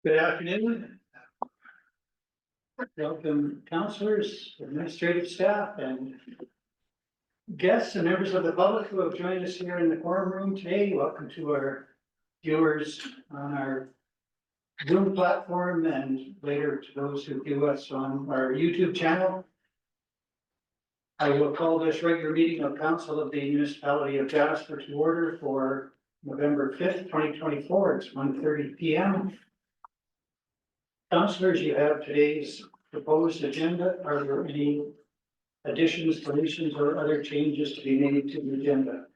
Good afternoon. Welcome councilors, administrative staff, and guests and members of the public who have joined us here in the quorum room today. Welcome to our viewers on our Zoom platform and later to those who view us on our YouTube channel. I will call this regular meeting of council of the municipality of Jasper to order for November 5th, 2024. It's 1:30 p.m. Councilors, you have today's proposed agenda. Are there any additions, deletions, or other changes to be made to the agenda?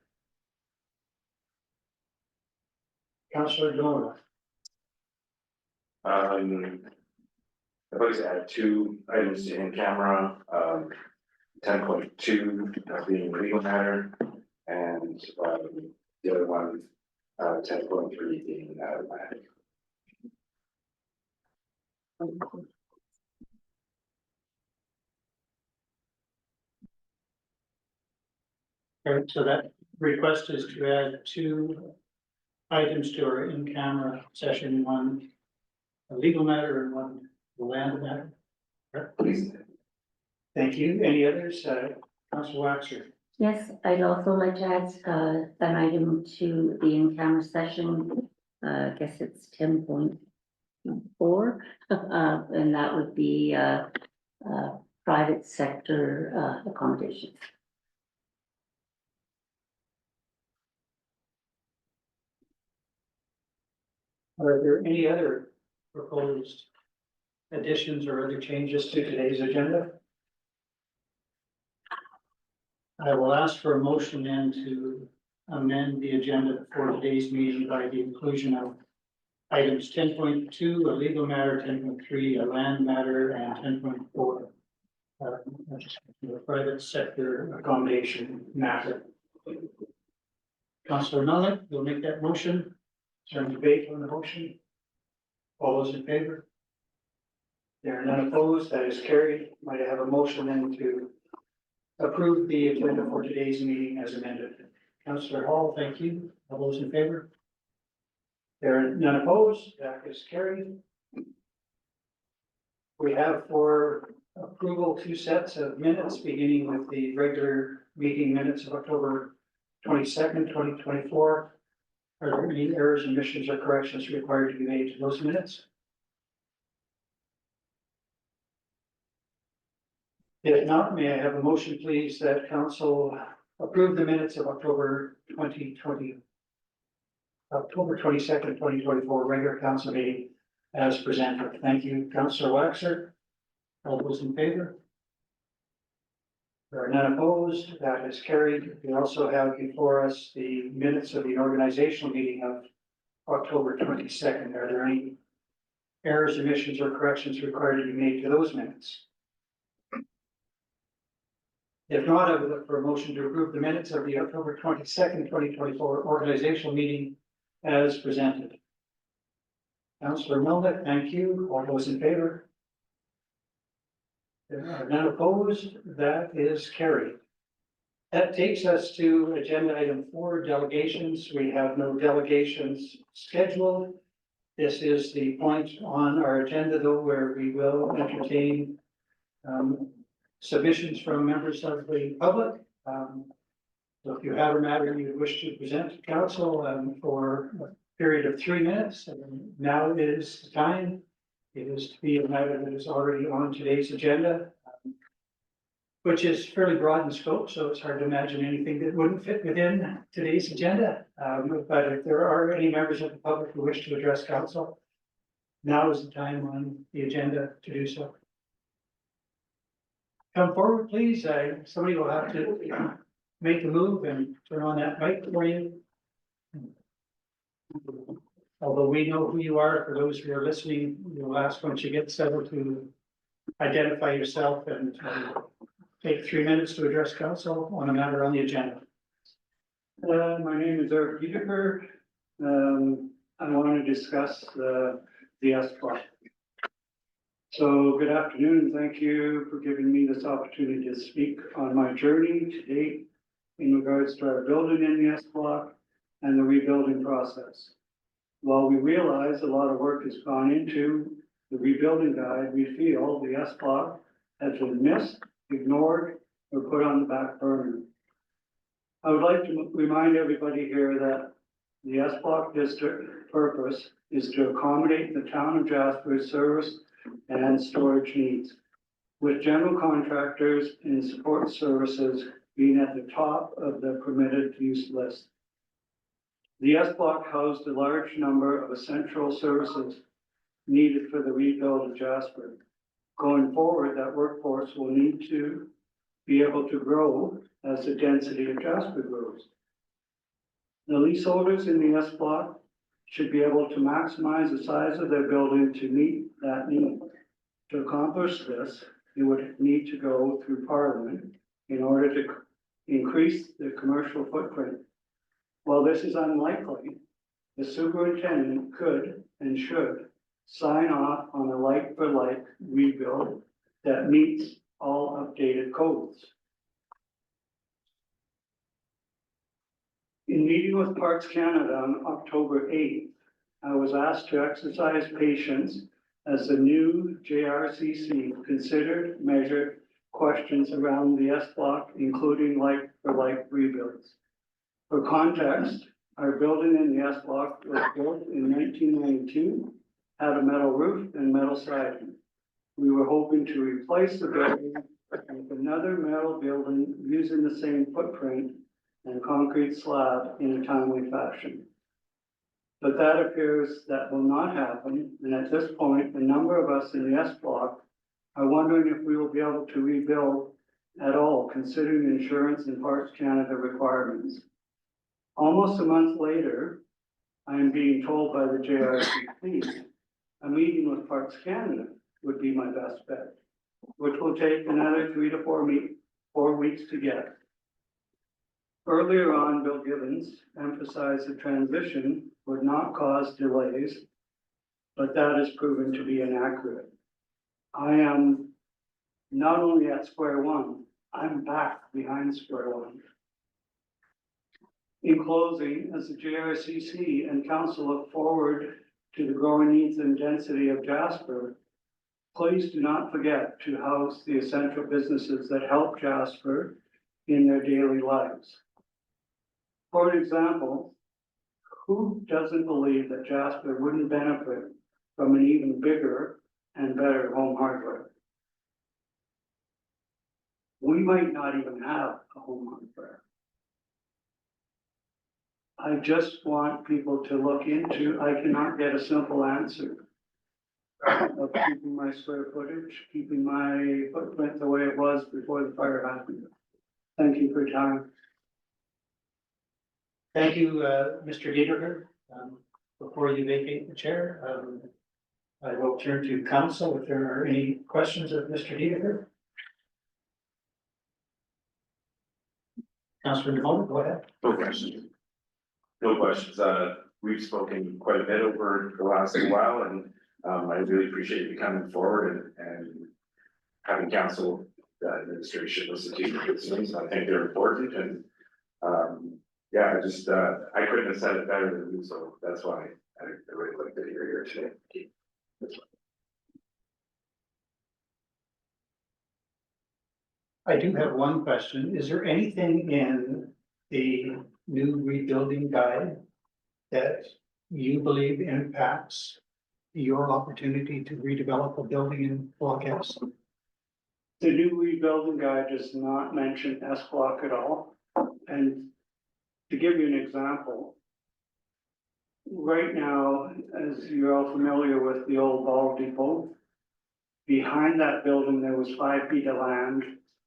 Councilor Nora. I'd like to add two items to in camera, 10.2 being legal matter, and the other one, 10.3 being automatic. Okay, so that request is to add two items to our in-camera session, one a legal matter and one a land matter. Please. Thank you. Any others? Councilor Waxer. Yes, I'd also like to add an item to the in-camera session. I guess it's 10.4, and that would be private sector accommodations. Are there any other proposed additions or other changes to today's agenda? I will ask for a motion then to amend the agenda for today's meeting by the inclusion of items 10.2, a legal matter, 10.3, a land matter, and 10.4, the private sector accommodation matter. Councilor Melnick will make that motion. Is there any debate on the motion? All those in favor? There are none opposed. That is carried. Might I have a motion then to approve the agenda for today's meeting as amended? Councilor Hall, thank you. All those in favor? There are none opposed. That is carried. We have for approval two sets of minutes, beginning with the regular meeting minutes of October 22nd, 2024. Are there any errors, omissions, or corrections required to be made to those minutes? If not, may I have a motion, please, that council approve the minutes of October 22nd, 2024 regular council meeting as presented. Thank you, Councilor Waxer. All those in favor? There are none opposed. That is carried. We also have before us the minutes of the organizational meeting of October 22nd. Are there any errors, omissions, or corrections required to be made to those minutes? If not, I would look for a motion to approve the minutes of the October 22nd, 2024 organizational meeting as presented. Councilor Melnick, thank you. All those in favor? There are none opposed. That is carried. That takes us to agenda item 4, delegations. We have no delegations scheduled. This is the point on our agenda, though, where we will entertain submissions from members of the public. So if you have a matter you wish to present to council for a period of 3 minutes, now is the time. It is to be a matter that is already on today's agenda, which is fairly broad in scope, so it's hard to imagine anything that wouldn't fit within today's agenda. But if there are any members of the public who wish to address council, now is the time on the agenda to do so. Come forward, please. Somebody will have to make the move and turn on that mic for you. Although we know who you are, for those who are listening, we'll ask once you get settled to identify yourself and take 3 minutes to address council on a matter on the agenda. My name is Eric Peterberg. I want to discuss the S-Plot. So good afternoon, and thank you for giving me this opportunity to speak on my journey to date in regards to our building in the S-Block and the rebuilding process. While we realize a lot of work has gone into the rebuilding guide, we feel the S block has been missed, ignored, or put on the back burner. I would like to remind everybody here that the S block district purpose is to accommodate the town of Jasper's service and storage needs, with general contractors and support services being at the top of the permitted use list. The S block housed a large number of essential services needed for the rebuild of Jasper. Going forward, that workforce will need to be able to grow as the density of Jasper grows. The leaseholders in the S block should be able to maximize the size of their building to meet that need. To accomplish this, you would need to go through Parliament in order to increase the commercial footprint. While this is unlikely, the superintendent could and should sign off on a like-for-like rebuild that meets all updated codes. In meeting with Parks Canada on October 8th, I was asked to exercise patience as the new JRCC considered, measured questions around the S block, including like-for-like rebuilds. For context, our building in the S block was built in 1992, had a metal roof and metal siding. We were hoping to replace the building with another metal building using the same footprint and concrete slab in a timely fashion. But that appears that will not happen, and at this point, a number of us in the S block are wondering if we will be able to rebuild at all, considering insurance and Parks Canada requirements. Almost a month later, I am being told by the JRCC, a meeting with Parks Canada would be my best bet, which will take another 3 to 4 weeks to get. Earlier on, Bill Gibbons emphasized the transition would not cause delays, but that has proven to be inaccurate. I am not only at square one, I'm back behind square one. In closing, as the JRCC and council look forward to the growing needs and density of Jasper, please do not forget to house the essential businesses that help Jasper in their daily lives. For example, who doesn't believe that Jasper wouldn't benefit from an even bigger and better Home Hardware? We might not even have a Home Hardware. I just want people to look into, I cannot get a simple answer of keeping my square footage, keeping my footprint the way it was before the fire happened. Thank you for your time. Thank you, Mr. Dieterher. Before you vacate the chair, I will turn to council if there are any questions of Mr. Dieterher. Councilor DeMona, go ahead. No questions. No questions. We've spoken quite a bit over the last while, and I really appreciate you coming forward and having council administration listen to your concerns. I think they're important, and yeah, I just I couldn't have said it better than you, so that's why I really like that you're here today. I do have one question. Is there anything in the new rebuilding guide that you believe impacts your opportunity to redevelop a building in Block S? The new rebuilding guide does not mention S block at all. And to give you an example, right now, as you're all familiar with the old Ball Depot, behind that building, there was 5 feet of land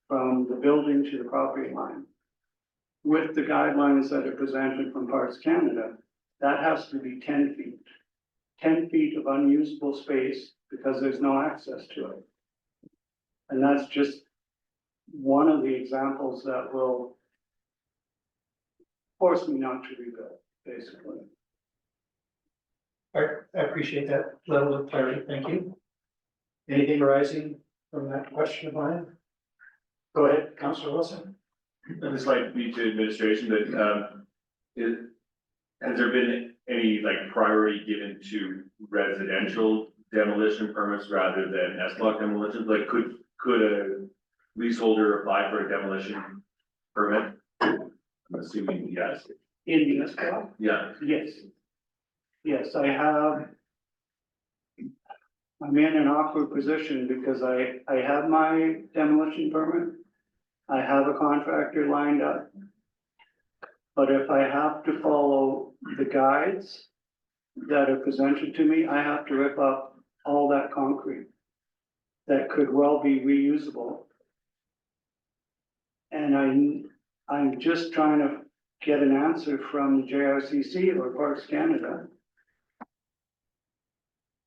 from the building to the property line. With the guidelines that are presented from Parks Canada, that has to be 10 feet. 10 feet of unusable space because there's no access to it. And that's just one of the examples that will force me not to rebuild, basically. I appreciate that level of clarity. Thank you. Anything arising from that question of mine? Go ahead, Councilor Wilson. I'd just like to be to administration that has there been any like priority given to residential demolition permits rather than S block demolitions? Like, could a leaseholder apply for a demolition permit? I'm assuming yes. In the S block? Yeah, Yes. Yes, I have. I'm in an awkward position because I have my demolition permit. I have a contractor lined up. But if I have to follow the guides that are presented to me, I have to rip up all that concrete that could well be reusable. And I'm just trying to get an answer from the JRCC or Parks Canada.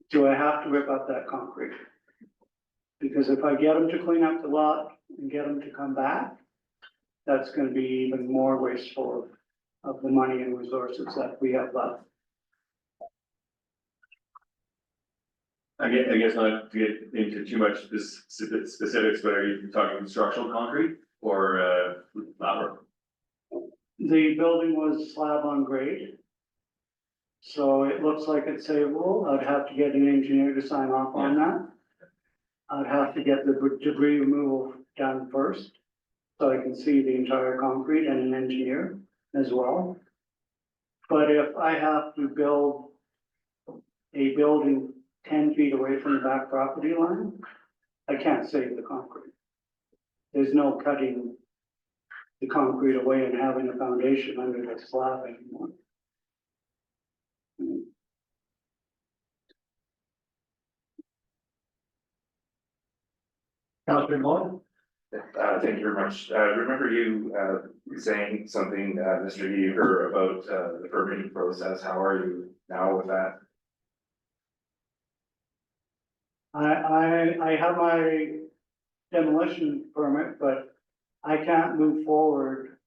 Do I have to rip up that concrete? Because if I get them to clean up the lot and get them to come back, that's gonna be even more wasteful of the money and resources that we have left. I guess not to get into too much specifics, but are you talking structural concrete or flat? The building was slab on grade. So it looks like it's savable. I'd have to get an engineer to sign off on that. I'd have to get the debris removal done first, so I can see the entire concrete and an engineer as well. But if I have to build a building 10 feet away from the back property line, I can't save the concrete. There's no cutting the concrete away and having a foundation under the slab anymore. Councilor Moore? Thank you very much. Remember you, saying something, Mr. Yeager, about, the permitting process. How are you now with that? I have my demolition permit, but I can't move forward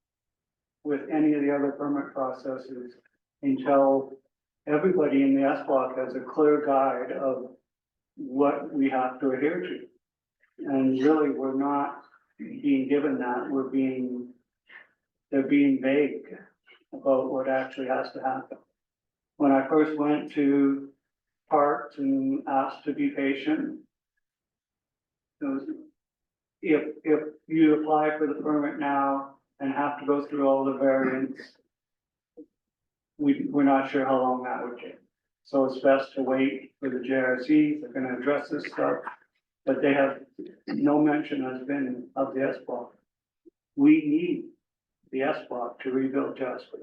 with any of the other permit processes until everybody in the S block has a clear guide of what we have to adhere to. And really, we're not being given that, they're being vague about what actually has to happen. When I first went to Parks and asked to be patient, it was, if you apply for the permit now and have to go through all the variants, we're not sure how long that would take. So it's best to wait for the JRC, they're gonna address this stuff, but they have no mention has been of the S block. We need the S block to rebuild Jasper.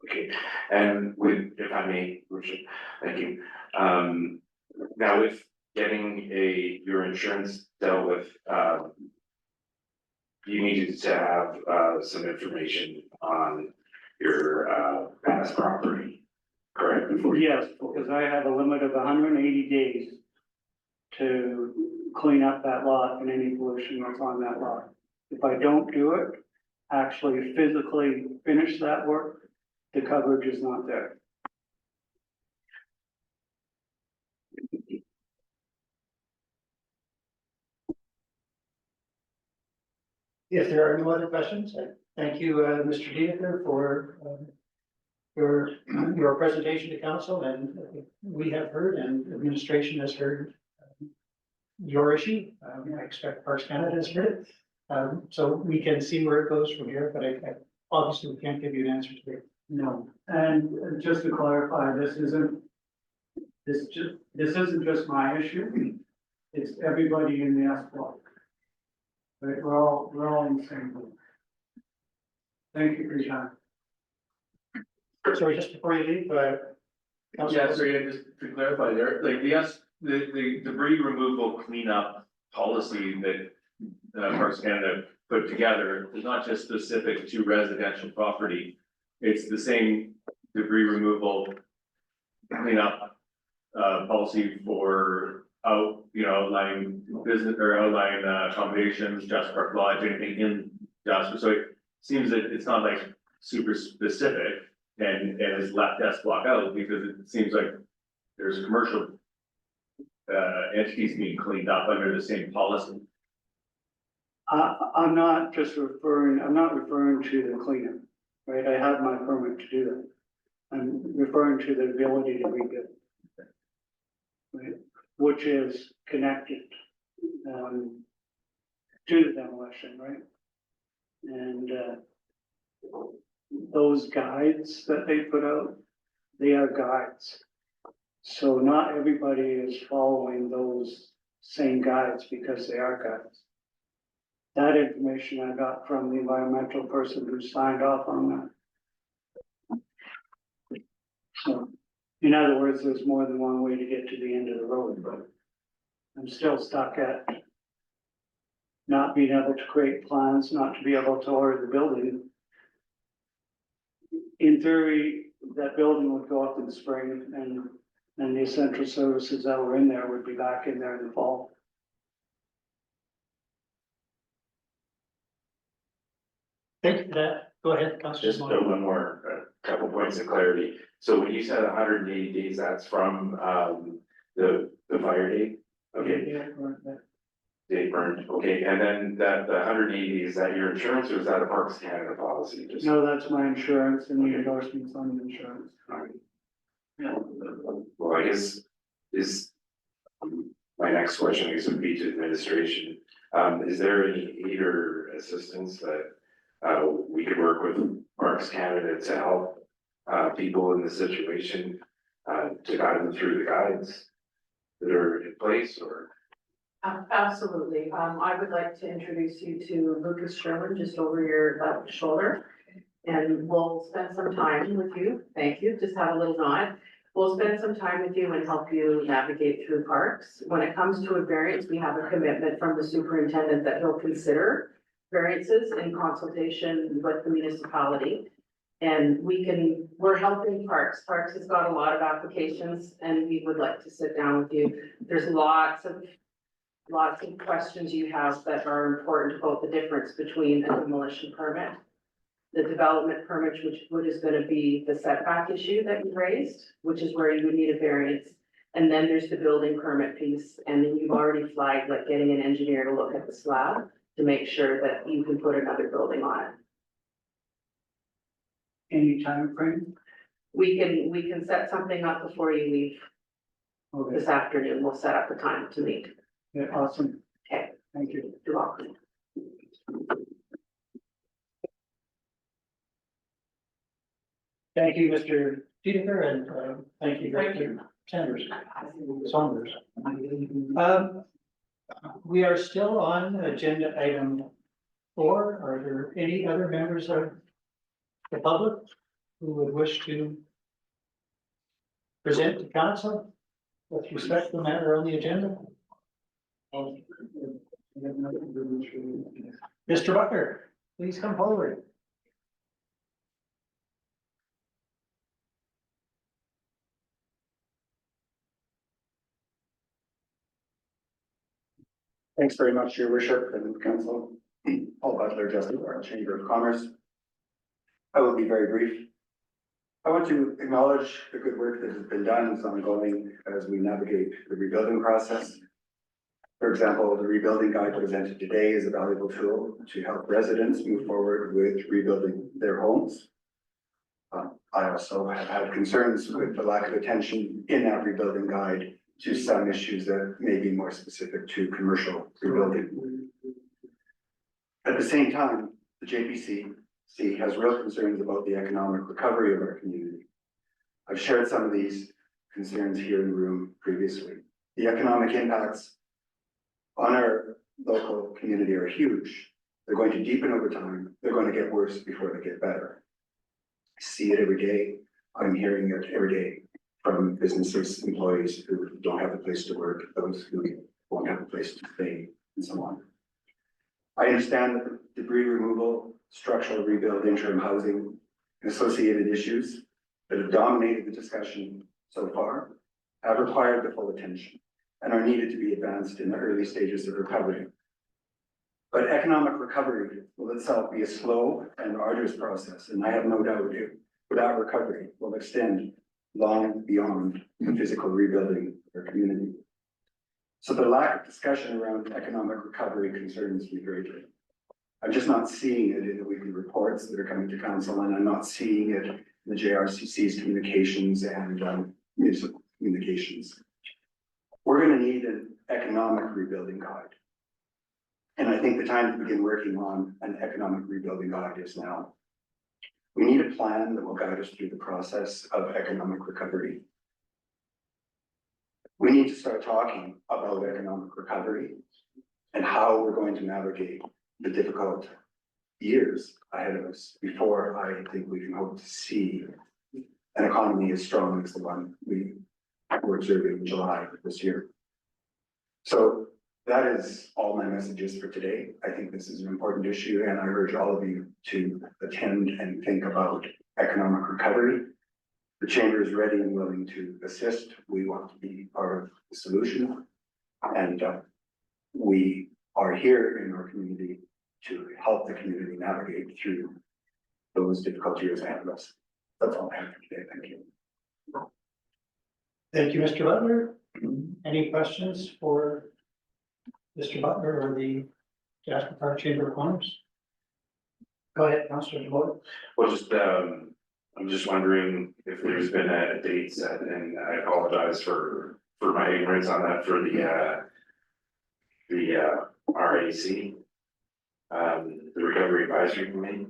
Okay, and with, if I may, Richard, thank you. Now with getting your insurance dealt with, you needed to have, some information on your, past property, correct? Yes, because I have a limit of 180 days to clean up that lot and any pollution that's on that lot. If I don't do it, actually physically finish that work, the coverage is not there. If there are no other questions, I thank you, Mr. Dieter, for your presentation to council, and we have heard and administration has heard your issue. I expect Parks Canada has heard it. So we can see where it goes from here, but I obviously we can't give you an answer today. No, and just to clarify, this isn't just my issue. It's everybody in the S block. Right, we're all in the same boat. Thank you for your time. Sorry, just before you leave, Yeah, so yeah, just to clarify there, like the debris removal cleanup policy that Parks Canada put together is not just specific to residential property. It's the same debris removal cleanup policy for outlying business or outlying accommodations, Jasper Park Lodge, anything in Jasper. So it seems that it's not like super specific and has left S block out because it seems like there's commercial entities being cleaned up under the same policy. I'm not referring to the cleanup, right? I have my permit to do that. I'm referring to the ability to rebuild. Right, which is connected, to the demolition, right? And, those guides that they put out, they are guides. So not everybody is following those same guides because they are guides. That information I got from the environmental person who signed off on that. So, in other words, there's more than one way to get to the end of the road, but I'm still stuck at not being able to create plans, not to be able to order the building. In theory, that building would go up in the spring and the essential services that were in there would be back in there in the fall. Thank you for that. Go ahead, Councilor. Just one more, couple points of clarity. So when you said 180 days, that's from, the fire date? Okay, date burned, okay, and then that, the 180, is that your insurance or is that a Parks Canada policy? Just- No, that's my insurance and the endorsement from the insurance. Alright. Yeah. Well, I guess is my next question, I guess, would be to administration. Is there any aid or assistance that we could work with Parks Canada to help people in this situation to guide them through the guides that are in place, or? Absolutely. I would like to introduce you to Lucas Sherman, just over your left shoulder. And we'll spend some time with you. Thank you. Just have a little nod. We'll spend some time with you and help you navigate through parks. When it comes to a variance, we have a commitment from the superintendent that he'll consider variances in consultation with the municipality. And we're helping Parks. Parks has got a lot of applications and we would like to sit down with you. There's lots of questions you have that are important about the difference between a demolition permit, the development permit, which is gonna be the setback issue that you raised, which is where you would need a variance. And then there's the building permit piece, and then you've already flagged like getting an engineer to look at the slab to make sure that you can put another building on it. Any time frame? We can set something up before you leave Okay, this afternoon. We'll set up a time to meet. yeah, awesome. Okay. Thank you. You're welcome. Thank you, Mr. Peter, and thank you, Director Sanders. Saunders. We are still on agenda item 4. Are there any other members of the public who would wish to present to council with respect to the matter on the agenda? Mr. Butler, please come forward. Thanks very much, Your Worship and Council. Paul Butler, Justice Warren Chamber of Commerce. I will be very brief. I want to acknowledge the good work that has been done and is ongoing as we navigate the rebuilding process. For example, the rebuilding guide presented today is a valuable tool to help residents move forward with rebuilding their homes. I also have had concerns with the lack of attention in that rebuilding guide to some issues that may be more specific to commercial rebuilding. At the same time, the JPC has real concerns about the economic recovery of our community. I've shared some of these concerns here in the room previously. The economic impacts on our local community are huge. They're going to deepen over time. They're going to get worse before they get better. I see it every day. I'm hearing it every day from businesses, employees who don't have a place to work, those who won't have a place to stay, and so on. I understand that the debris removal, structural rebuild, interim housing, and associated issues that have dominated the discussion so far have required the full attention and are needed to be advanced in the early stages of recovery. But economic recovery will itself be a slow and arduous process, and I have no doubt that recovery will extend long beyond the physical rebuilding of our community. So the lack of discussion around economic recovery concerns me greatly. I'm just not seeing it in the weekly reports that are coming to council, and I'm not seeing it the JRCC's communications and municipal communications. We're gonna need an economic rebuilding guide. And I think the time to begin working on an economic rebuilding guide is now. We need a plan that will guide us through the process of economic recovery. We need to start talking about economic recovery and how we're going to navigate the difficult years ahead of us before I think we can hope to see an economy as strong as the one we were observing in July of this year. So that is all my messages for today. I think this is an important issue and I urge all of you to attend and think about economic recovery. The chamber is ready and willing to assist. We want to be part of the solution. And we are here in our community to help the community navigate through those difficult years ahead of us. That's all I have for today. Thank you. Thank you, Mr. Butler. Any questions for Mr. Butler or the Jasper Park Chamber of Commerce? Go ahead, Councilor DeBoer. Well, just, I'm just wondering if there's been a date set, and I apologize for my ignorance on that, for the RAC, the Recovery Advisory Committee.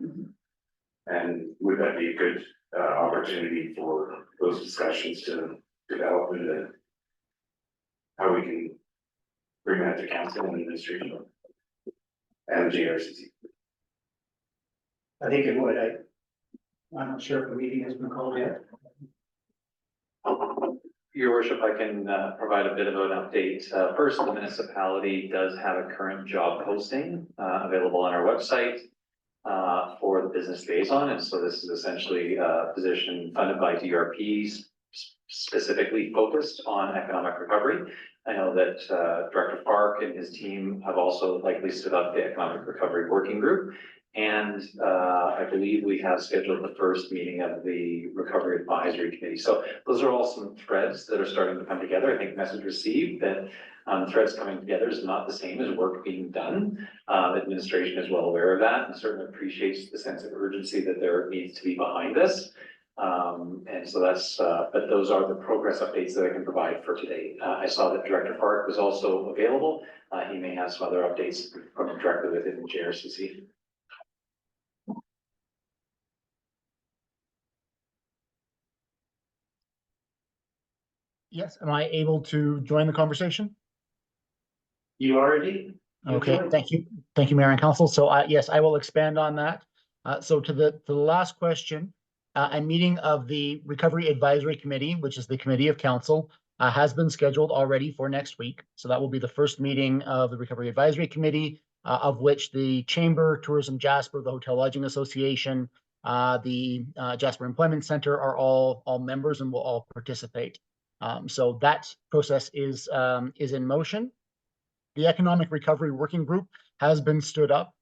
And would that be a good opportunity for those discussions to develop into how we can bring that to council and administration and JRCC? I think it would. I'm not sure if the meeting has been called yet. Your worship, I can provide a bit of an update. First, the municipality does have a current job posting available on our website for the business liaison. And so this is essentially a position funded by DRPs, specifically focused on economic recovery. I know that Director Park and his team have also likely stood up the Economic Recovery Working Group. And I believe we have scheduled the first meeting of the Recovery Advisory Committee. So those are all some threads that are starting to come together. I think message received that threads coming together is not the same as work being done. Administration is well aware of that and certainly appreciates the sense of urgency that there needs to be behind this. And so that's, but those are the progress updates that I can provide for today. I saw that Director Park was also available. He may have some other updates from directly within JRCC. Yes, am I able to join the conversation? You already? Okay, thank you. Thank you, Mayor and Council. So yes, I will expand on that. So to the last question, a meeting of the Recovery Advisory Committee, which is the committee of council, has been scheduled already for next week. So that will be the first meeting of the Recovery Advisory Committee, of which the Chamber, Tourism Jasper, the Hotel Lodging Association, the Jasper Employment Center are all members and will all participate. So that process is in motion. The Economic Recovery Working Group has been stood up.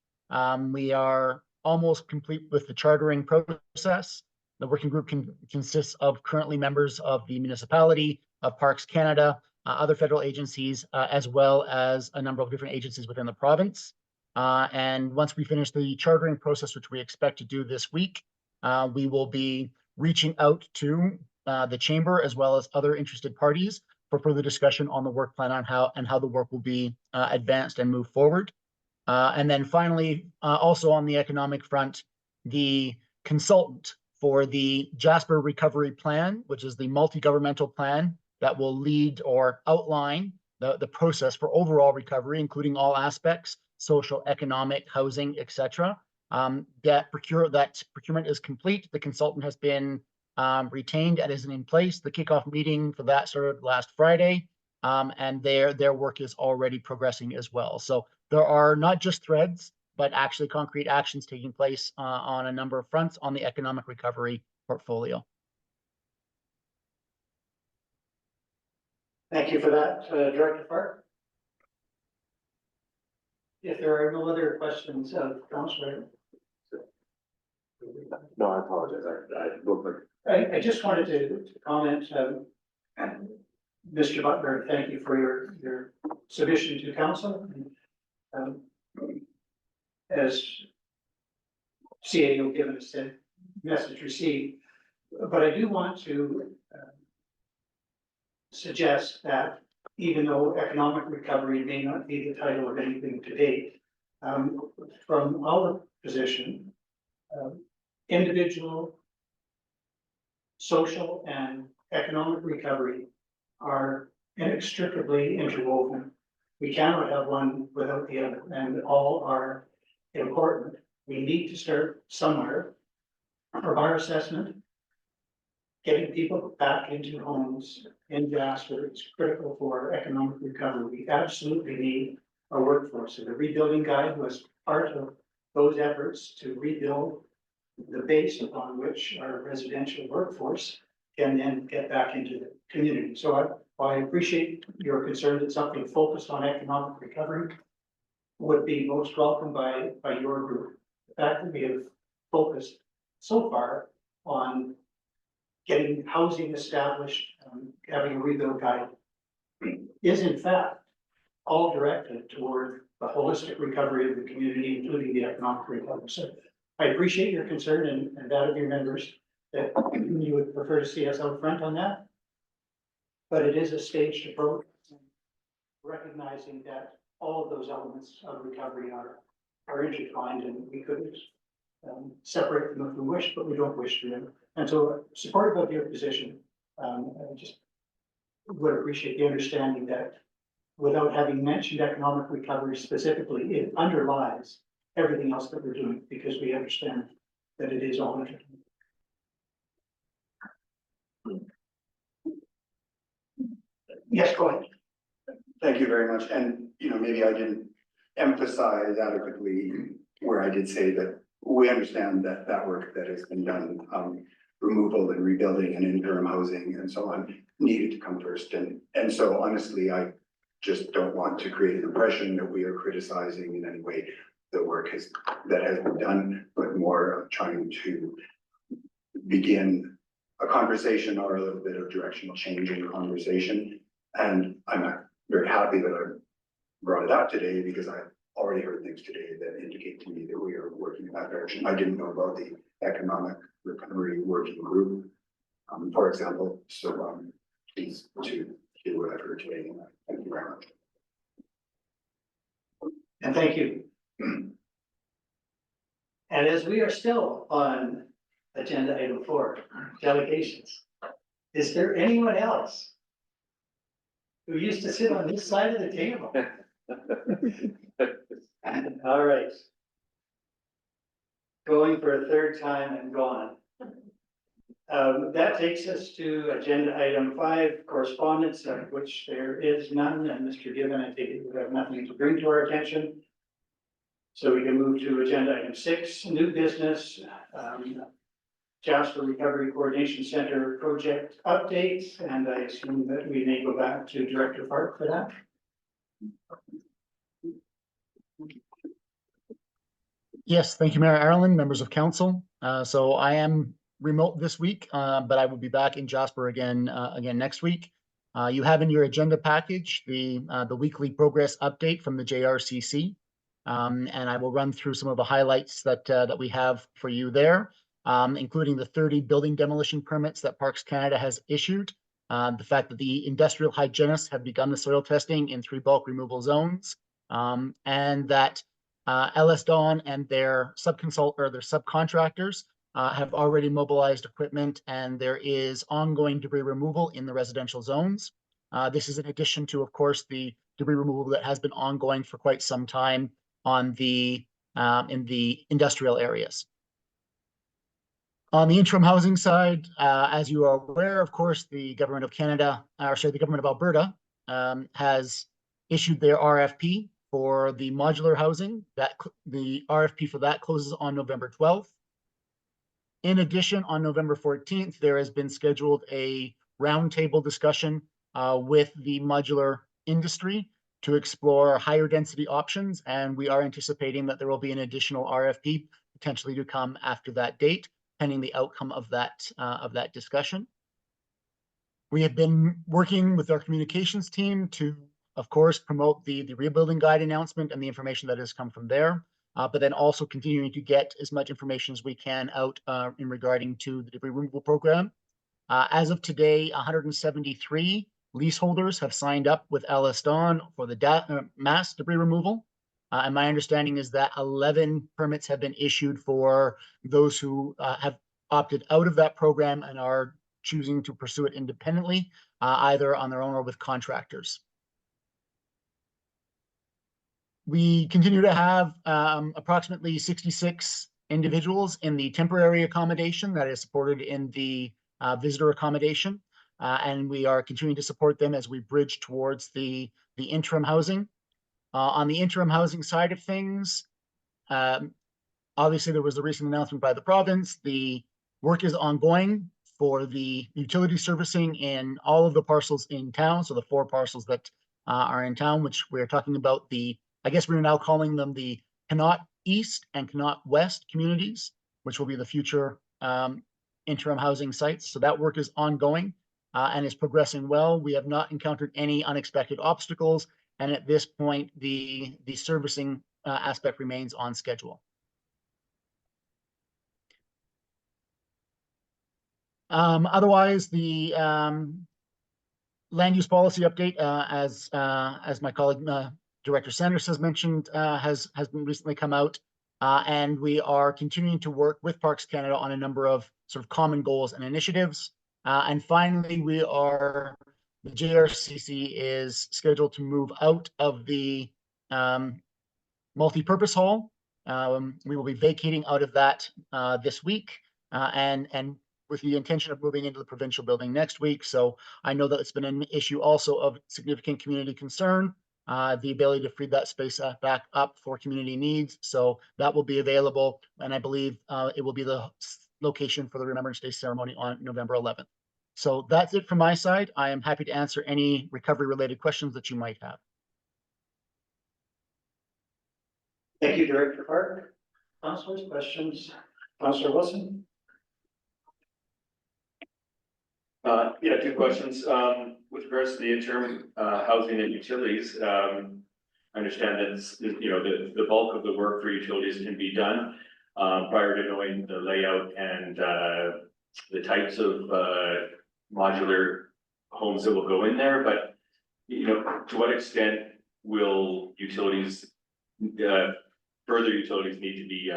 We are almost complete with the chartering process. The working group consists of currently members of the municipality, of Parks Canada, other federal agencies, as well as a number of different agencies within the province. And once we finish the chartering process, which we expect to do this week, we will be reaching out to the chamber as well as other interested parties for further discussion on the work plan on how the work will be advanced and move forward. And then finally, also on the economic front, the consultant for the Jasper Recovery Plan, which is the multi-governmental plan that will lead or outline the process for overall recovery, including all aspects, social, economic, housing, etc. That procurement is complete. The consultant has been retained and is in place. The kickoff meeting for that started last Friday, and their work is already progressing as well. So there are not just threads, but actually concrete actions taking place on a number of fronts on the economic recovery portfolio. Thank you for that, Director Park. If there are no other questions of Councilor. No, I apologize. I look like. I just wanted to comment, Mr. Butler, thank you for your submission to council. As CAO given us a message received, But I do want to suggest that even though economic recovery may not be the title of anything to date, from our position, individual, social, and economic recovery are inextricably interwoven. We cannot have one without the other, and all are important. We need to start somewhere. From our assessment, getting people back into homes in Jasper is critical for economic recovery. We absolutely need a workforce, and the rebuilding guide was part of those efforts to rebuild the base upon which our residential workforce can then get back into the community. So I appreciate your concern that something focused on economic recovery would be most welcome by your group. The fact that we have focused so far on getting housing established, having a rebuild guide is in fact all directed toward the holistic recovery of the community, including the economic recovery. So I appreciate your concern and that of your members that you would prefer to see us out front on that. But it is a staged approach, recognizing that all of those elements of recovery are intertwined, and we could separate them if we wish, but we don't wish to. And so supportive of your position, I just would appreciate the understanding that without having mentioned economic recovery specifically, it underlies everything else that we're doing, because we understand that it is all intertwined. Yes, go ahead. Thank you very much. And, you know, maybe I didn't emphasize adequately where I did say that we understand that that work that has been done, removal and rebuilding and interim housing and so on, needed to come first. And so honestly, I just don't want to create an impression that we are criticizing in any way the work that has been done, but more of trying to begin a conversation or a little bit of directional change in the conversation. And I'm very happy that I brought it up today, because I've already heard things today that indicate to me that we are working in that direction. I didn't know about the economic recovery working group, for example. So please to hear what I've heard today. Thank you very much. And thank you. And as we are still on agenda item 4, delegations, is there anyone else who used to sit on this side of the table? All right. Going for a third time and gone. That takes us to agenda item 5, correspondence, of which there is none, and Mr. Given, I take it you have nothing to bring to our attention. So we can move to agenda item 6, new business, Jasper Recovery Coordination Center project updates, and I assume that we may go back to Director Park for that. Yes, thank you, Mayor Ireland, members of council. So I am remote this week, but I will be back in Jasper again next week. You have in your agenda package the weekly progress update from the JRCC, and I will run through some of the highlights that we have for you there, including the 30 building demolition permits that Parks Canada has issued, the fact that the industrial hygienists have begun the soil testing in 3 bulk removal zones, and that LS Dawn and their subcontractors have already mobilized equipment, and there is ongoing debris removal in the residential zones. This is in addition to, of course, the debris removal that has been ongoing for quite some time on the in the industrial areas. On the interim housing side, as you are aware, of course, the government of Canada, the government of Alberta, has issued their RFP for the modular housing. The RFP for that closes on November 12th. In addition, on November 14th, there has been scheduled a roundtable discussion with the modular industry to explore higher density options, and we are anticipating that there will be an additional RFP potentially to come after that date, pending the outcome of that discussion. We have been working with our communications team to, of course, promote the rebuilding guide announcement and the information that has come from there. but then also continuing to get as much information as we can out in regarding to the debris removal program. As of today, 173 leaseholders have signed up with Ellis Don for the mass debris removal. And my understanding is that 11 permits have been issued for those who have opted out of that program and are choosing to pursue it independently, either on their own or with contractors. We continue to have approximately 66 individuals in the temporary accommodation that is supported in the visitor accommodation. And we are continuing to support them as we bridge towards the interim housing. On the interim housing side of things, obviously there was a recent announcement by the province. The work is ongoing for the utility servicing in all of the parcels in town. So the 4 parcels that are in town, which we're talking about I guess we're now calling them the Connaught East and Connaught West communities, which will be the future interim housing sites. So that work is ongoing and is progressing well. We have not encountered any unexpected obstacles. And at this point, the servicing aspect remains on schedule. Otherwise, the land use policy update, as my colleague Director Sanders has mentioned, has been recently come out, and we are continuing to work with Parks Canada on a number of sort of common goals and initiatives. And finally, the JRCC is scheduled to move out of the multi-purpose hall. We will be vacating out of that this week, and with the intention of moving into the provincial building next week. So I know that it's been an issue also of significant community concern, the ability to free that space back up for community needs. So that will be available, and I believe it will be the location for the Remembrance Day ceremony on November 11th. So that's it from my side. I am happy to answer any recovery-related questions that you might have. Thank you, Director Park. Councilors, questions? Councilor Wilson? Yeah, 2 questions. With regards to the interim housing and utilities, I understand that the bulk of the work for utilities can be done prior to knowing the layout and the types of modular homes that will go in there. But to what extent will further utilities need to be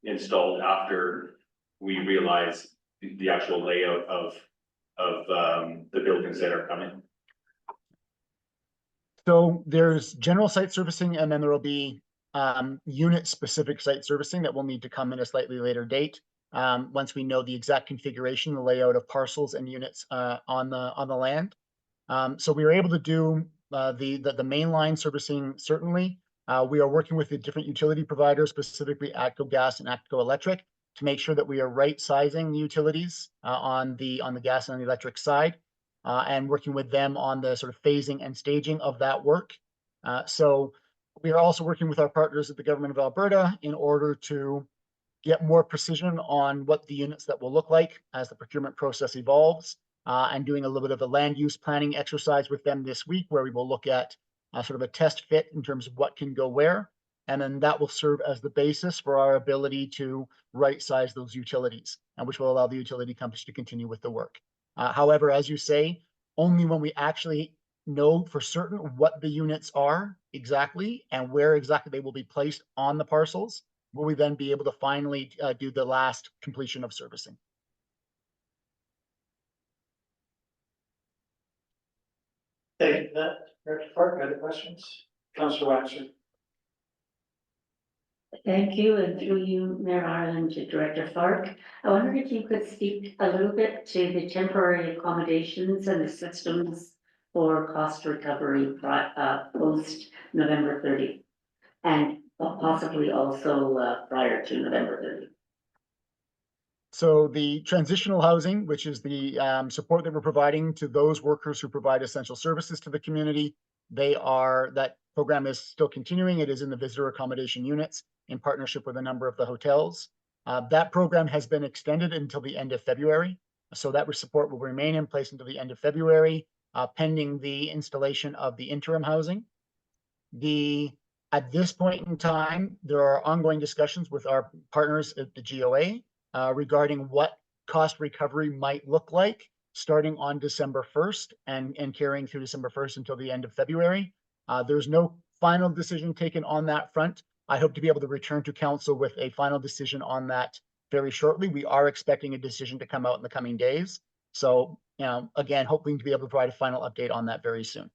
installed after we realize the actual layout of the buildings that are coming? So there's general site servicing, and then there will be unit-specific site servicing that will need to come in a slightly later date once we know the exact configuration, the layout of parcels and units on the land. So we were able to do the mainline servicing. Certainly, we are working with the different utility providers, specifically ATCO Gas and ATCO Electric, to make sure that we are right sizing the utilities on the gas and the electric side, and working with them on the sort of phasing and staging of that work. So we are also working with our partners at the Government of Alberta in order to get more precision on what the units that will look like as the procurement process evolves, and doing a little bit of a land use planning exercise with them this week, where we will look at sort of a test fit in terms of what can go where. And then that will serve as the basis for our ability to right size those utilities, and which will allow the utility companies to continue with the work. However, as you say, only when we actually know for certain what the units are exactly and where exactly they will be placed on the parcels will we then be able to finally do the last completion of servicing. Thank you for that, Director Park. Other questions? Councilor Waxer? Thank you, and through you, Mayor Ireland, to Director Clark. I wondered if you could speak a little bit to the temporary accommodations and the systems for cost recovery post November 30, and possibly also prior to November 30. So the transitional housing, which is the support that we're providing to those workers who provide essential services to the community, that program is still continuing. It is in the visitor accommodation units in partnership with a number of the hotels. That program has been extended until the end of February. So that support will remain in place until the end of February, pending the installation of the interim housing. The At this point in time, there are ongoing discussions with our partners at the GOA regarding what cost recovery might look like starting on December 1st and carrying through December 1st until the end of February. There's no final decision taken on that front. I hope to be able to return to council with a final decision on that very shortly. We are expecting a decision to come out in the coming days. So, again, hoping to be able to provide a final update on that very soon.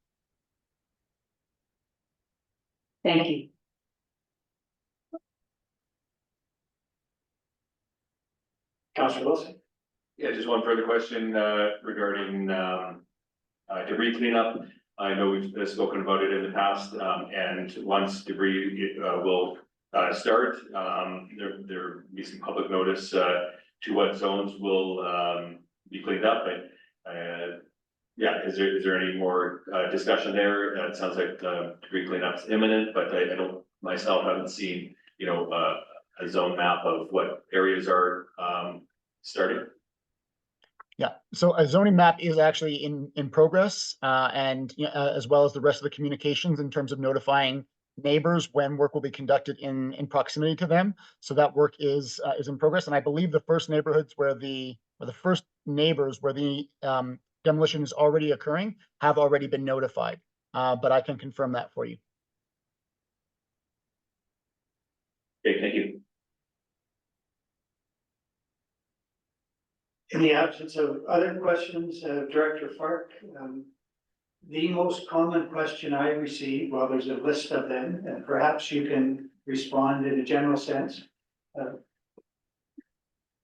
Thank you. Councillor Wilson. Yeah, just one further question, regarding, debris cleanup. I know we've spoken about it in the past, and once debris, will, start, there be some public notice, to what zones will, be cleaned up, but, yeah, is there any more, discussion there? It sounds like, debris cleanup's imminent, but I don't, myself haven't seen, a zone map of what areas are, starting. Yeah, so a zoning map is actually in progress, and as well as the rest of the communications in terms of notifying neighbors when work will be conducted in proximity to them. So that work is in progress, and I believe the first neighborhoods where the first neighbors where the demolition is already occurring have already been notified, but I can confirm that for you. Okay, thank you. In the absence of other questions, Director Fark, the most common question I receive, well, there's a list of them, and perhaps you can respond in a general sense.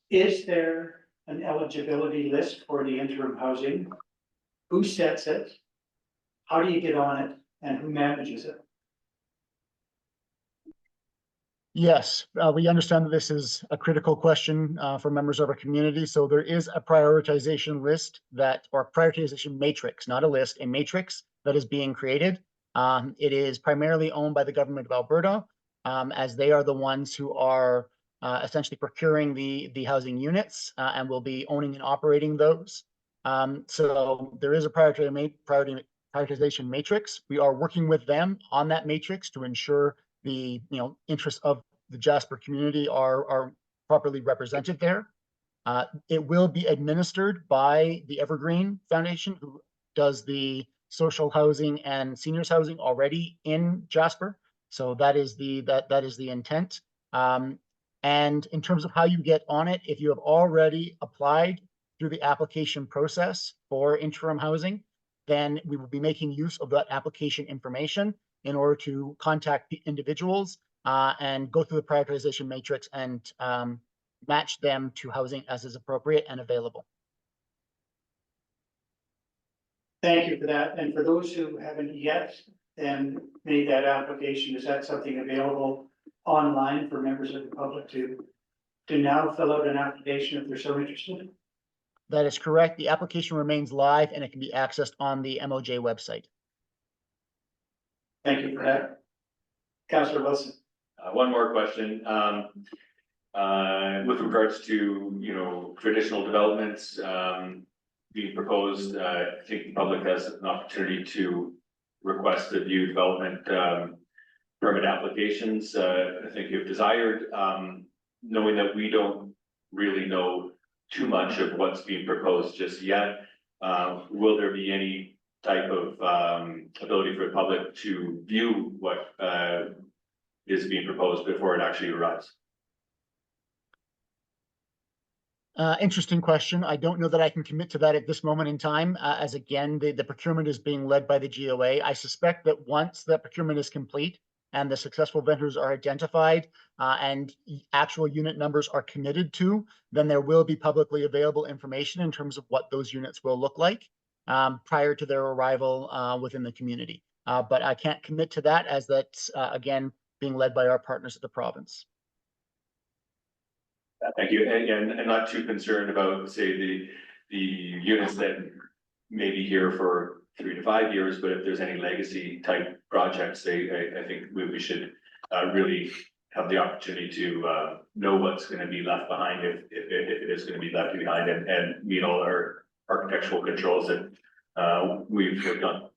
Is there an eligibility list for the interim housing? Who sets it? How do you get on it? And who manages it? Yes, we understand that this is a critical question for members of our community. So there is a prioritization list or prioritization matrix, not a list, a matrix that is being created. It is primarily owned by the government of Alberta, as they are the ones who are essentially procuring the housing units and will be owning and operating those. So there is a prioritization matrix. We are working with them on that matrix to ensure the interests of the Jasper community are properly represented there. It will be administered by the Evergreen Foundation, who does the social housing and seniors housing already in Jasper. So that is the intent. And in terms of how you get on it, if you have already applied through the application process for interim housing, then we will be making use of that application information in order to contact the individuals and go through the prioritization matrix and match them to housing as is appropriate and available. Thank you for that. And for those who haven't yet then made that application, is that something available online for members of the public to now fill out an application if they're so interested? That is correct. The application remains live and it can be accessed on the MOJ website. Thank you for that. Councillor Wilson. One more question, with regards to, traditional developments, being proposed, I think the public has an opportunity to request to view development, permit applications, I think if desired, knowing that we don't really know too much of what's being proposed just yet, will there be any type of ability for the public to view what is being proposed before it actually arrives? Interesting question. I don't know that I can commit to that at this moment in time, as again, the procurement is being led by the GOA. I suspect that once that procurement is complete and the successful vendors are identified and actual unit numbers are committed to, then there will be publicly available information in terms of what those units will look like prior to their arrival within the community. But I can't commit to that, as that's, again, being led by our partners at the province. Thank you, and not too concerned about, say, the units that may be here for 3 to 5 years, but if there's any legacy type projects, I think we should really have the opportunity to know what's going to be left behind if it is going to be left behind and meet all our architectural controls that we've worked on.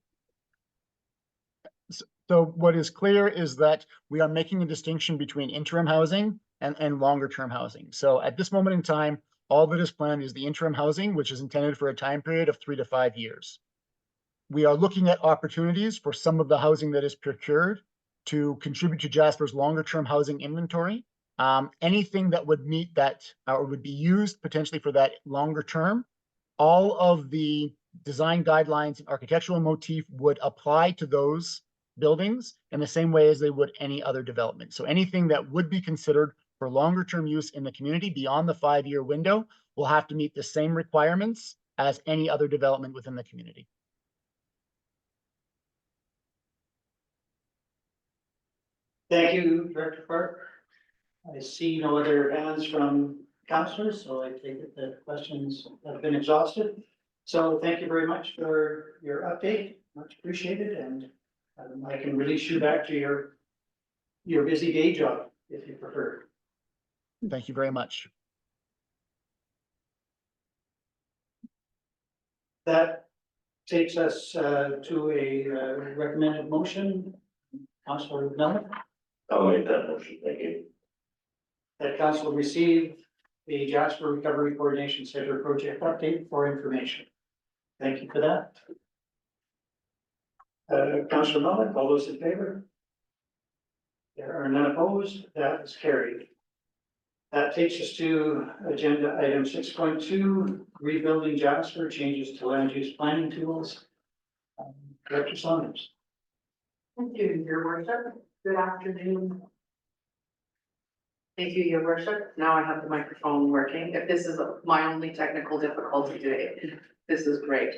So what is clear is that we are making a distinction between interim housing and longer term housing. So at this moment in time, all that is planned is the interim housing, which is intended for a time period of 3 to 5 years. We are looking at opportunities for some of the housing that is procured to contribute to Jasper's longer term housing inventory. Anything that would meet that or would be used potentially for that longer term, all of the design guidelines and architectural motif would apply to those buildings in the same way as they would any other development. So anything that would be considered for longer term use in the community beyond the 5-year window will have to meet the same requirements as any other development within the community. Thank you, Director Park. I see no other hands from councillors, so I take it that questions have been exhausted. So thank you very much for your update, much appreciated, and I can release you back to your busy day job if you prefer. Thank you very much. That takes us to a recommended motion. Councillor Miller, I'll make that motion, thank you. that council receive the Jasper Recovery Coordination Center project update for information. Thank you for that. Councillor Miller, all those in favor? There are none opposed, that is carried. That takes us to agenda item 6.2, rebuilding Jasper, changes to land use planning tools. Director Saunders. Thank you, your worship. Good afternoon. Thank you, your worship. Now I have the microphone working. If this is my only technical difficulty today, this is great.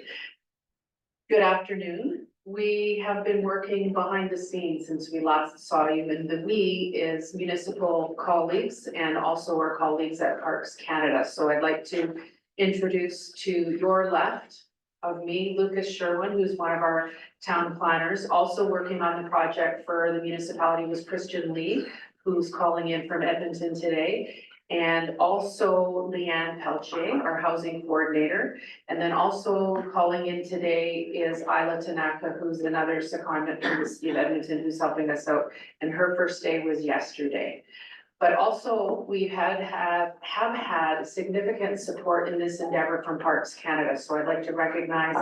Good afternoon. We have been working behind the scenes since we last saw you, and the we is municipal colleagues and also our colleagues at Parks Canada. So I'd like to introduce to your left of me, Lucas Sherwin, who's one of our town planners. Also working on the project for the municipality was Christian Lee, who's calling in from Edmonton today. And also Leanne Pelche, our housing coordinator. And then also calling in today is Isla Tanaka, who's another secondment from the city of Edmonton, who's helping us out. And her first day was yesterday. But also we have had significant support in this endeavor from Parks Canada. So I'd like to recognize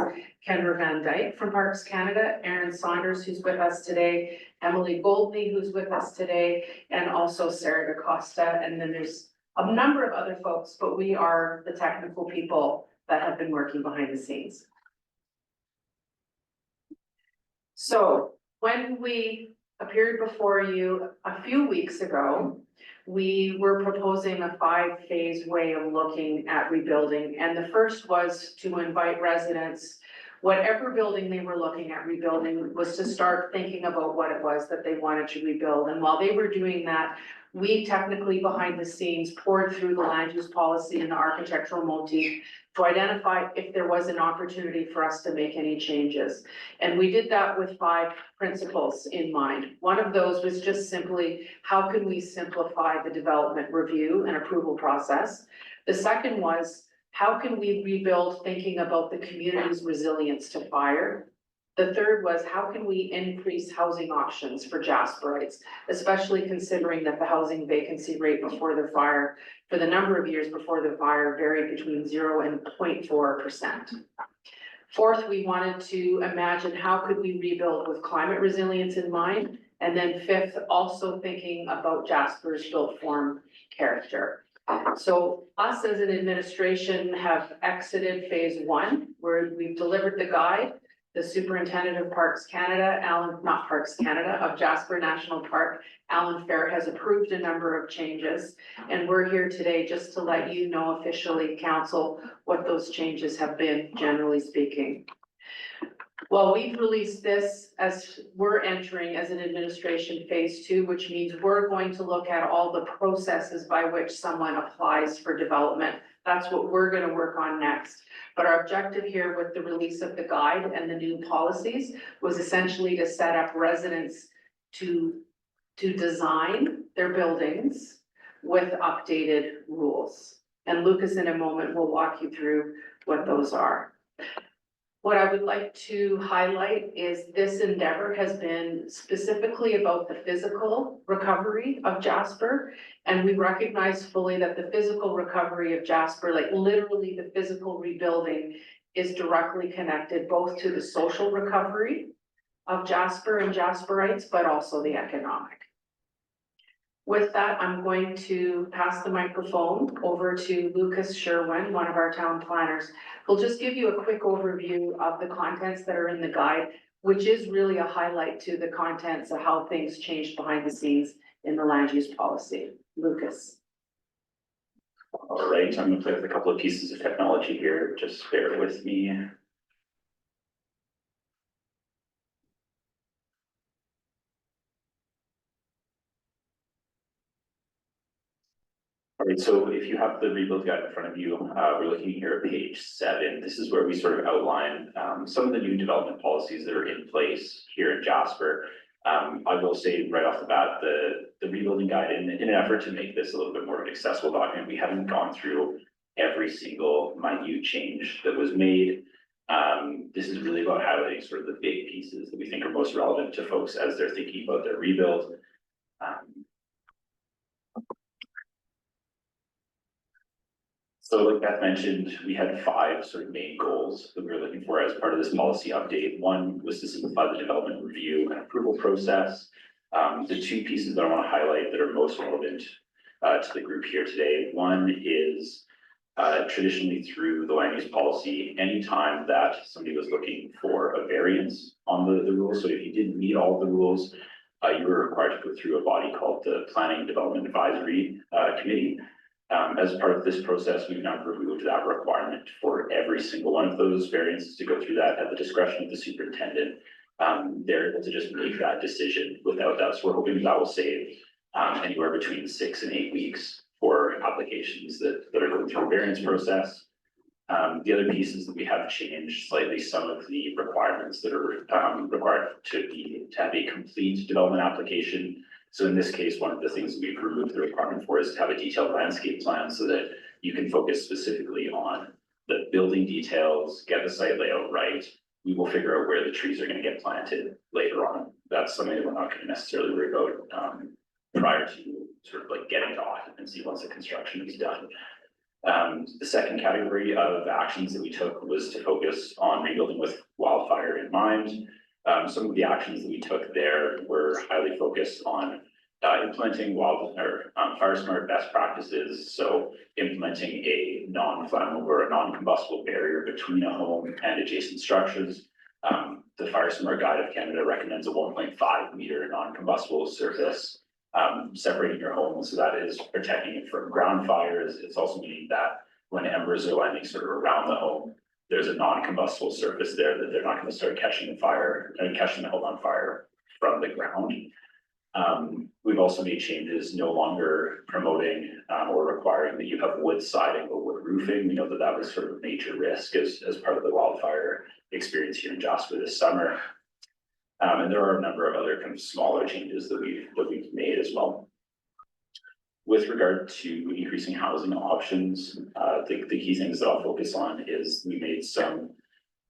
Kendra Van Dyke from Parks Canada, Aaron Saunders, who's with us today, Emily Goldney, who's with us today, and also Sarah DaCosta. And then there's a number of other folks, but we are the technical people that have been working behind the scenes. So when we appeared before you a few weeks ago, we were proposing a 5-phase way of looking at rebuilding. And the first was to invite residents, whatever building they were looking at rebuilding, was to start thinking about what it was that they wanted to rebuild. And while they were doing that, we technically behind the scenes poured through the land use policy and the architectural motif to identify if there was an opportunity for us to make any changes. And we did that with 5 principles in mind. One of those was just simply, how can we simplify the development review and approval process? The second was, how can we rebuild thinking about the community's resilience to fire? The third was, how can we increase housing options for Jasperites, especially considering that the housing vacancy rate before the fire, for the number of years before the fire, varied between 0 and 0.4%. Fourth, we wanted to imagine how could we rebuild with climate resilience in mind. And then fifth, also thinking about Jasper's built form character. So us as an administration have exited phase 1, where we've delivered the guide. The superintendent of Parks Canada, of Jasper National Park, Alan Fair, has approved a number of changes. And we're here today just to let you know officially, council, what those changes have been, generally speaking. Well, we've released this as we're entering as an administration phase 2, which means we're going to look at all the processes by which someone applies for development. That's what we're going to work on next. But our objective here with the release of the guide and the new policies was essentially to set up residents to design their buildings with updated rules. And Lucas in a moment will walk you through what those are. What I would like to highlight is this endeavor has been specifically about the physical recovery of Jasper. And we recognize fully that the physical recovery of Jasper, like literally the physical rebuilding, is directly connected both to the social recovery of Jasper and Jasperites, but also the economic. With that, I'm going to pass the microphone over to Lucas Sherwin, one of our town planners. We'll just give you a quick overview of the contents that are in the guide, which is really a highlight to the contents of how things changed behind the scenes in the land use policy. Lucas. All right, I'm gonna play with a couple of pieces of technology here, just bear with me. All right, so if you have the rebuild guide in front of you, we're looking here at page 7. This is where we sort of outline some of the new development policies that are in place here in Jasper. I will say right off the bat, the rebuilding guide, in an effort to make this a little bit more of an accessible document, we haven't gone through every single minute change that was made. This is really about highlighting sort of the big pieces that we think are most relevant to folks as they're thinking about their rebuild. So like Beth mentioned, we had 5 sort of main goals that we were looking for as part of this policy update. One was to simplify the development review and approval process. The 2 pieces that I want to highlight that are most relevant to the group here today. One is traditionally through the land use policy, anytime that somebody was looking for a variance on the rules, so if you didn't meet all the rules, you were required to go through a body called the Planning Development Advisory Committee. As part of this process, we've now removed that requirement for every single one of those variances to go through that at the discretion of the superintendent. They're able to just make that decision without that. So we're hoping that will save anywhere between 6 and 8 weeks for applications that are going through a variance process. The other pieces that we have changed slightly, some of the requirements that are required to have a complete development application. So in this case, one of the things we've removed the requirement for is to have a detailed landscape plan so that you can focus specifically on the building details, get the site layout right. We will figure out where the trees are going to get planted later on. That's something that we're not going to necessarily worry about prior to sort of like getting to occupancy once the construction is done. The second category of actions that we took was to focus on rebuilding with wildfire in mind. Some of the actions that we took there were highly focused on implementing fire smart best practices. So implementing a non-flammable or a non-combustible barrier between a home and adjacent structures. The Fire Smart Guide of Canada recommends a 1.5 meter non-combustible surface separating your home, so that is protecting it from ground fires. It's also meaning that when embers are landing sort of around the home, there's a non-combustible surface there that they're not going to start catching the fire and catching the home on fire from the ground. We've also made changes no longer promoting or requiring that you have wood siding or wood roofing. We know that that was sort of a major risk as part of the wildfire experience here in Jasper this summer. And there are a number of other kind of smaller changes that we've made as well. With regard to increasing housing options, the key things that I'll focus on is we made some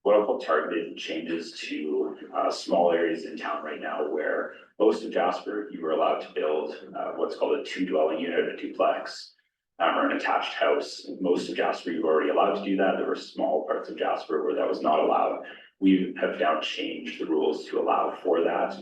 what I'll call targeted changes to small areas in town right now where most of Jasper, you were allowed to build what's called a 2-dwelling unit, a duplex, or an attached house. Most of Jasper, you were already allowed to do that. There were small parts of Jasper where that was not allowed. We have now changed the rules to allow for that.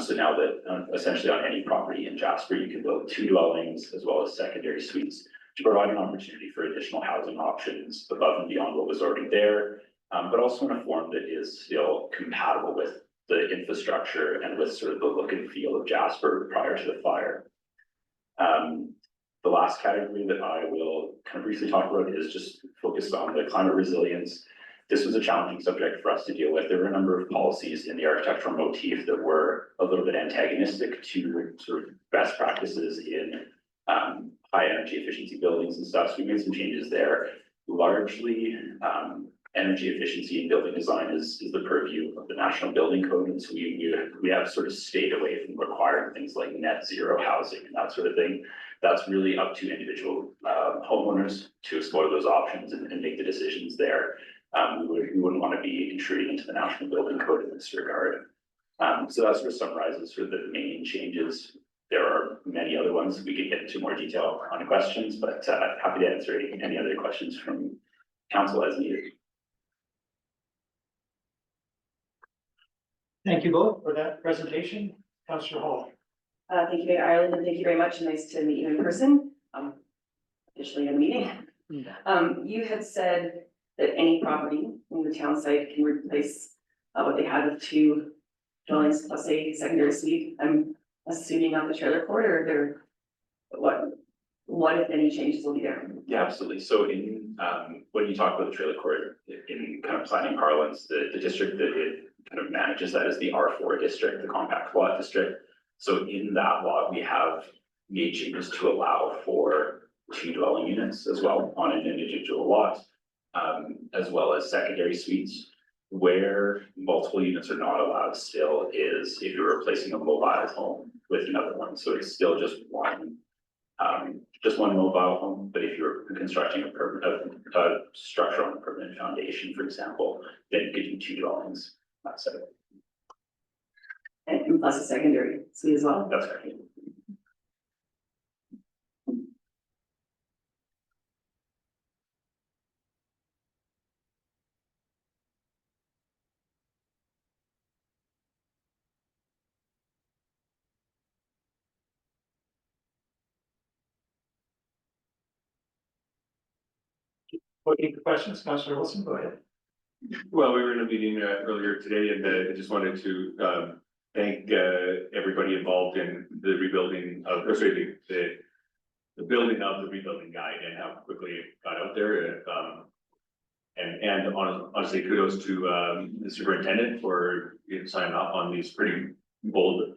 So now that essentially on any property in Jasper, you can build 2 dwellings as well as secondary suites to provide an opportunity for additional housing options above and beyond what was already there, but also in a form that is still compatible with the infrastructure and with sort of the look and feel of Jasper prior to the fire. The last category that I will kind of briefly talk about is just focused on the climate resilience. This was a challenging subject for us to deal with. There were a number of policies in the architectural motif that were a little bit antagonistic to sort of best practices in high energy efficiency buildings and stuff. So we made some changes there. Largely, energy efficiency in building design is the purview of the National Building Code. And so we have sort of stayed away from requiring things like net zero housing and that sort of thing. That's really up to individual homeowners to explore those options and make the decisions there. We wouldn't want to be intruding into the National Building Code in this regard. So that sort of summarizes sort of the main changes. There are many other ones we could get into more detail on questions, but happy to answer any other questions from council as needed. Thank you both for that presentation. Councillor Hall. Thank you, Mayor Ireland, and thank you very much. Nice to meet you in person. Officially in a meeting. You had said that any property in the town site can replace what they had with 2 dwellings plus a secondary suite. I'm assuming on the trailer court, or there, what if any changes will be there? Yeah, absolutely. So in, when you talk about the trailer court, in kind of planning parlance, the district that it kind of manages that is the R4 district, the compact lot district. So in that lot, we have made changes to allow for 2 dwelling units as well on an individual lot, as well as secondary suites. Where multiple units are not allowed still is if you're replacing a mobile home with another one. So it's still just one mobile home. But if you're constructing a structure on a permanent foundation, for example, then you could do 2 dwellings. That's it. And plus a secondary suite as well? That's right. Any questions? Councillor Wilson, go ahead. Well, we were in a meeting earlier today, and I just wanted to thank everybody involved in the rebuilding of, or sorry, the building of the rebuilding guide and how quickly it got out there. And honestly, kudos to the superintendent for signing off on these pretty bold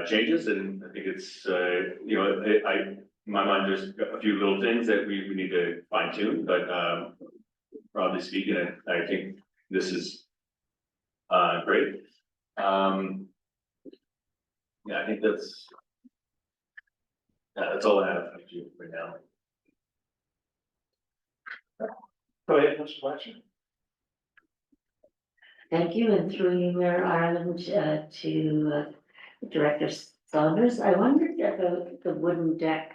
changes, and I think it's in my mind, there's a few little things that we need to fine tune, but broadly speaking, I think this is great. Yeah, I think that's all I have for you right now. Go ahead, Councillor Fletcher. Thank you, and through you, Mayor Ireland, to Director Saunders. I wondered about the wooden deck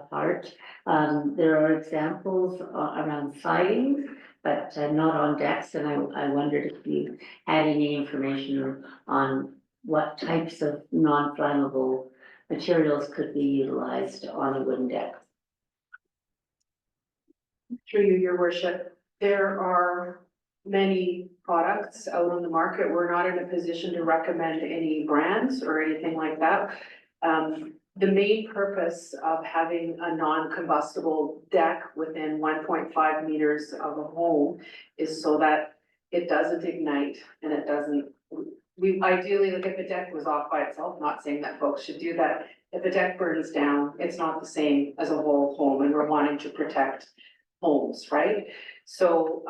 part. There are examples around sidings, but not on decks, and I wondered if you had any information on what types of non-flammable materials could be utilized on a wooden deck. Through you, your worship, there are many products out on the market. We're not in a position to recommend any brands or anything like that. The main purpose of having a non-combustible deck within 1.5 meters of a home is so that it doesn't ignite and it doesn't, we ideally, like if a deck was off by itself, not saying that folks should do that. If a deck burns down, it's not the same as a whole home, and we're wanting to protect homes, right? So,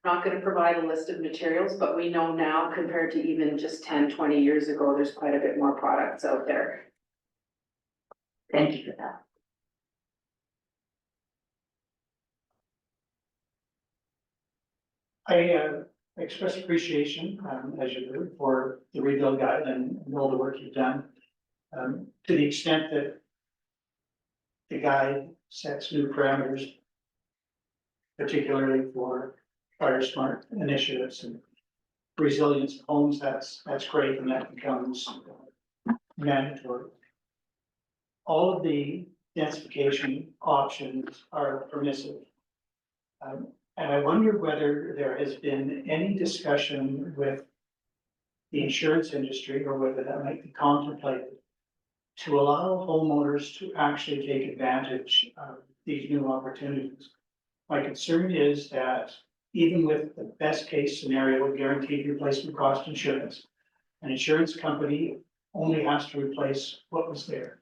not gonna provide a list of materials, but we know now compared to even just 10, 20 years ago, there's quite a bit more products out there. Thank you for that. I express appreciation, as you do, for the rebuild guide and all the work you've done. To the extent that the guide sets new parameters, particularly for fire smart initiatives and resilience of homes, that's great, and that becomes mandatory. All of the densification options are permissive. And I wonder whether there has been any discussion with the insurance industry, or whether that might be contemplated, to allow homeowners to actually take advantage of these new opportunities. My concern is that even with the best case scenario of guaranteed replacement cost insurance, an insurance company only has to replace what was there.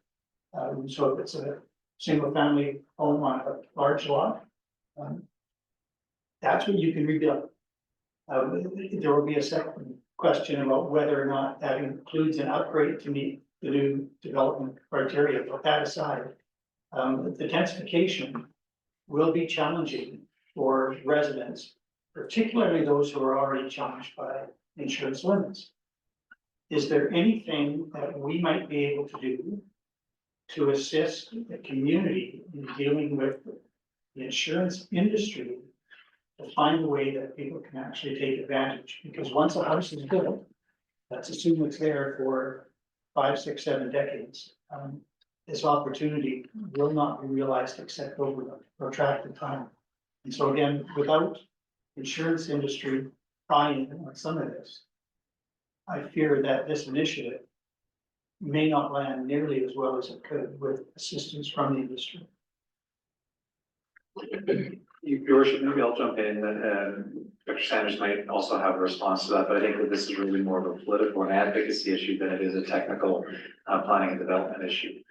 So if it's a single family home on a large lot, that's what you can rebuild. There will be a second question about whether or not that includes an upgrade to meet the new development criteria. Put that aside, the densification will be challenging for residents, particularly those who are already challenged by insurance limits. Is there anything that we might be able to do to assist the community in dealing with the insurance industry to find a way that people can actually take advantage? Because once a house is built, let's assume it's there for 5, 6, 7 decades. This opportunity will not be realized except over a protracted time. And so again, without insurance industry buying on some of this, I fear that this initiative may not land nearly as well as it could with assistance from the industry. Your worship, maybe I'll jump in, Dr. Sanders might also have a response to that, but I think that this is really more of a political and advocacy issue than it is a technical planning and development issue.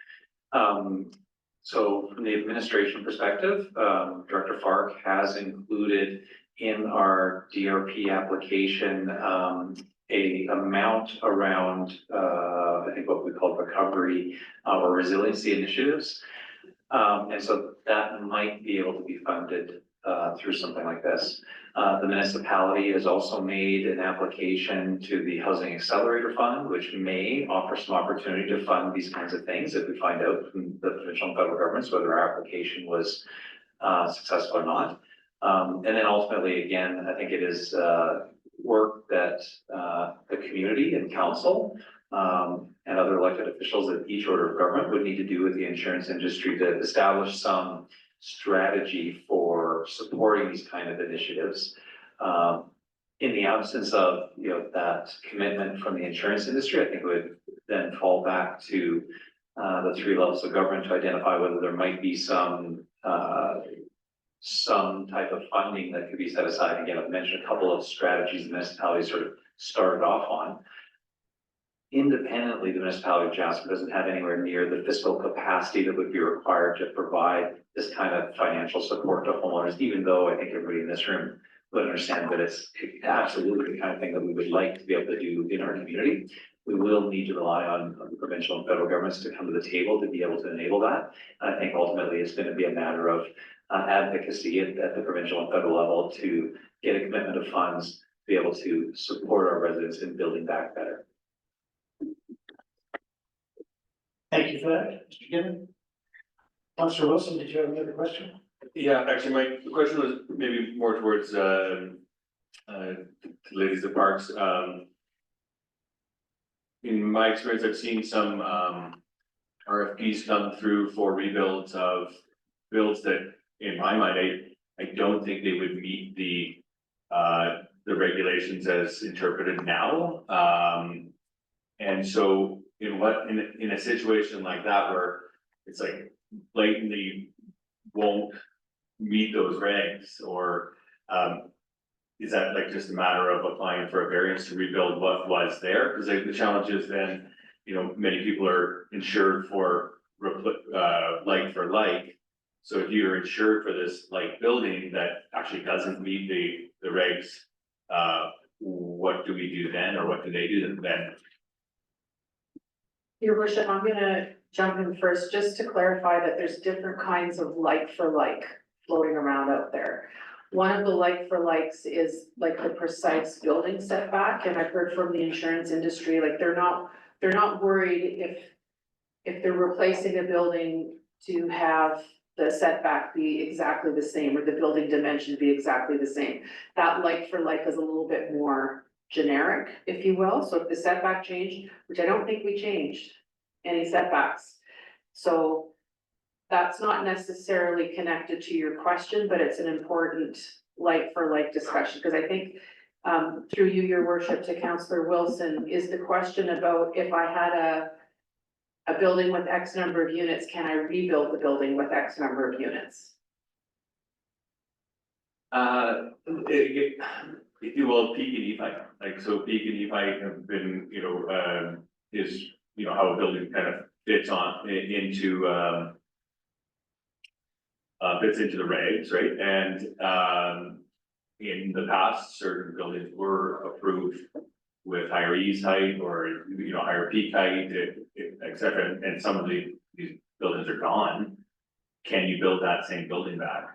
So from the administration perspective, Director Fark has included in our DRP application a amount around I think what we call recovery or resiliency initiatives. And so that might be able to be funded through something like this. The municipality has also made an application to the Housing Accelerator Fund, which may offer some opportunity to fund these kinds of things if we find out from the provincial and federal governments whether our application was successful or not. And then ultimately, again, I think it is work that the community and council and other elected officials at each order of government would need to do with the insurance industry to establish some strategy for supporting these kind of initiatives. In the absence of, that commitment from the insurance industry, I think it would then fall back to the 3 levels of government to identify whether there might be some type of funding that could be set aside. Again, I've mentioned a couple of strategies the municipalities sort of started off on. Independently, the municipality of Jasper doesn't have anywhere near the fiscal capacity that would be required to provide this kind of financial support to homeowners, even though I think everybody in this room would understand that it's absolutely the kind of thing that we would like to be able to do in our community. We will need to rely on the provincial and federal governments to come to the table to be able to enable that. And I think ultimately it's going to be a matter of advocacy at the provincial and federal level to get a commitment of funds to be able to support our residents in building back better. Thank you for that, Mr. Gibbon. Councillor Wilson, did you have another question? Yeah, actually, my question was maybe more towards ladies of parks. In my experience, I've seen some RFPs come through for rebuilds of builds that, in my mind, I don't think they would meet the regulations as interpreted now. And so in a situation like that where it's like blatantly won't meet those regs, or is that like just a matter of applying for a variance to rebuild what was there? Because the challenge is then, many people are insured for like for like. So if you're insured for this like building that actually doesn't meet the regs, what do we do then, or what do they do then? Your worship, I'm gonna jump in first, just to clarify that there's different kinds of like for like floating around out there. One of the like for likes is like the precise building setback, and I've heard from the insurance industry, like they're not worried if they're replacing a building to have the setback be exactly the same, or the building dimension be exactly the same. That like for like is a little bit more generic, if you will. So if the setback changed, which I don't think we changed any setbacks. So that's not necessarily connected to your question, but it's an important like for like discussion, because I think through you, your worship, to Councillor Wilson, is the question about if I had a building with X number of units, can I rebuild the building with X number of units? Well, Peak and EFI, like, so Peak and EFI have been, is, how a building kind of fits into the regs, right? And in the past, certain buildings were approved with higher eaves height or, higher peak height, et cetera. And some of these buildings are gone. Can you build that same building back?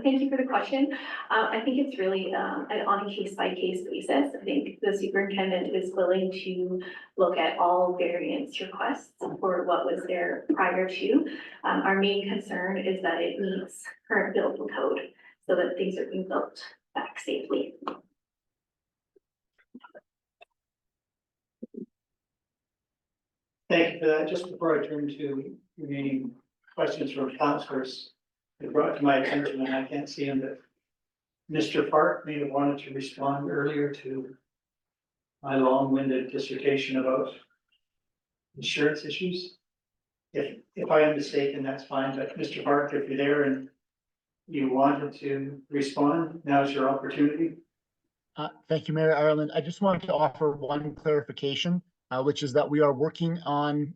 Thank you for the question. I think it's really, on a case by case basis. I think the superintendent is willing to look at all variance requests for what was there prior to. Our main concern is that it meets current building code so that things are being built back safely. Thank you for that. Just before I turn to remaining questions from councilors, it brought to my attention, and I can't see him, that Mr. Park may have wanted to respond earlier to my long-winded dissertation about insurance issues. If I am mistaken, that's fine, but Mr. Park, if you're there and you wanted to respond, now's your opportunity. Thank you, Mayor Ireland. I just wanted to offer one clarification, which is that we are working on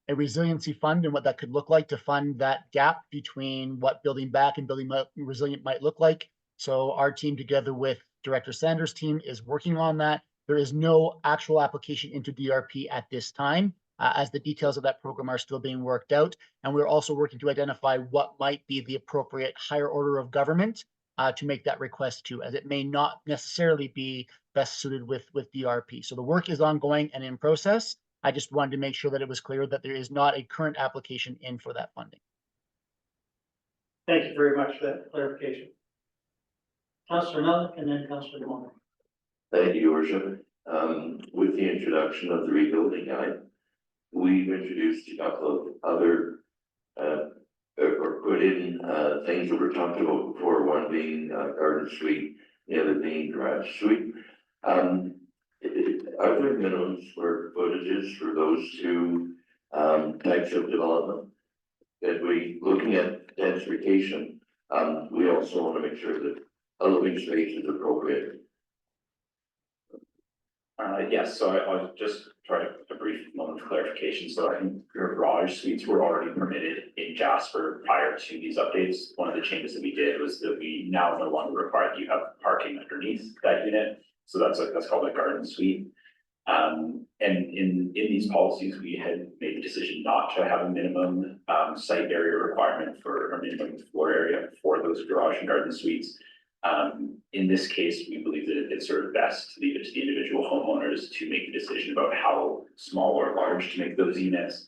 a resiliency fund and what that could look like to fund that gap between what building back and building resilient might look like. So our team, together with Director Sanders' team, is working on that. There is no actual application into DRP at this time, as the details of that program are still being worked out. And we're also working to identify what might be the appropriate higher order of government to make that request to, as it may not necessarily be best suited with DRP. So the work is ongoing and in process. I just wanted to make sure that it was clear that there is not a current application in for that funding. Thank you very much for that clarification. Councillor Miller and then Councillor Moore. Thank you, Your Worship. With the introduction of the rebuilding guide, we've introduced a couple of other, or put in, things that were talked about before, one being, garden suite, the other being garage suite. Are there minimum square footages for those two, types of development? As we looking at densification, we also want to make sure that a living space is appropriate. Yes, so I'll just try a brief moment of clarification. So I think your garage suites were already permitted in Jasper prior to these updates. One of the changes that we did was that we now no longer require that you have parking underneath that unit. So that's called a garden suite. And in these policies, we had made the decision not to have a minimum site area requirement for a minimum floor area for those garage and garden suites. In this case, we believe that it's sort of best to leave it to the individual homeowners to make the decision about how small or large to make those units.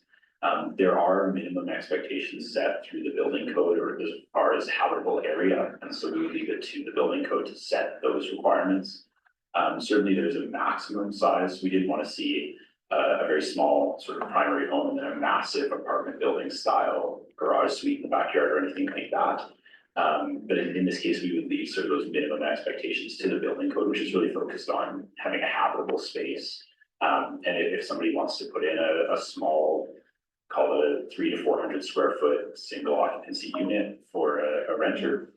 There are minimum expectations set through the building code or as far as habitable area, and so we leave it to the building code to set those requirements. Certainly there's a maximum size. We didn't want to see a very small sort of primary home and then a massive apartment building style garage suite in the backyard or anything like that. But in this case, we would leave sort of those minimum expectations to the building code, which is really focused on having a habitable space. And if somebody wants to put in a small, call it a 300 to 400 square foot single occupancy unit for a renter,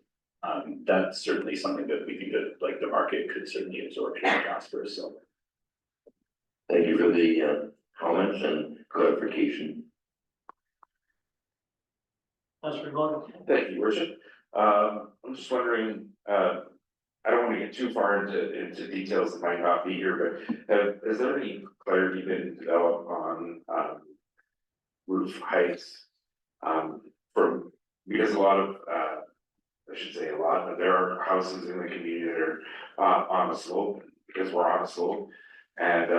that's certainly something that we think that like the market could certainly absorb here in Jasper. So Thank you for the comments and clarification. Councillor Moore. Thank you, Worship. I'm just wondering, I don't want to get too far into details that might not be here, but is there any clarity been developed on roof heights? Because a lot of, I should say a lot, but there are houses in the community that are on a slope, because we're on a slope. And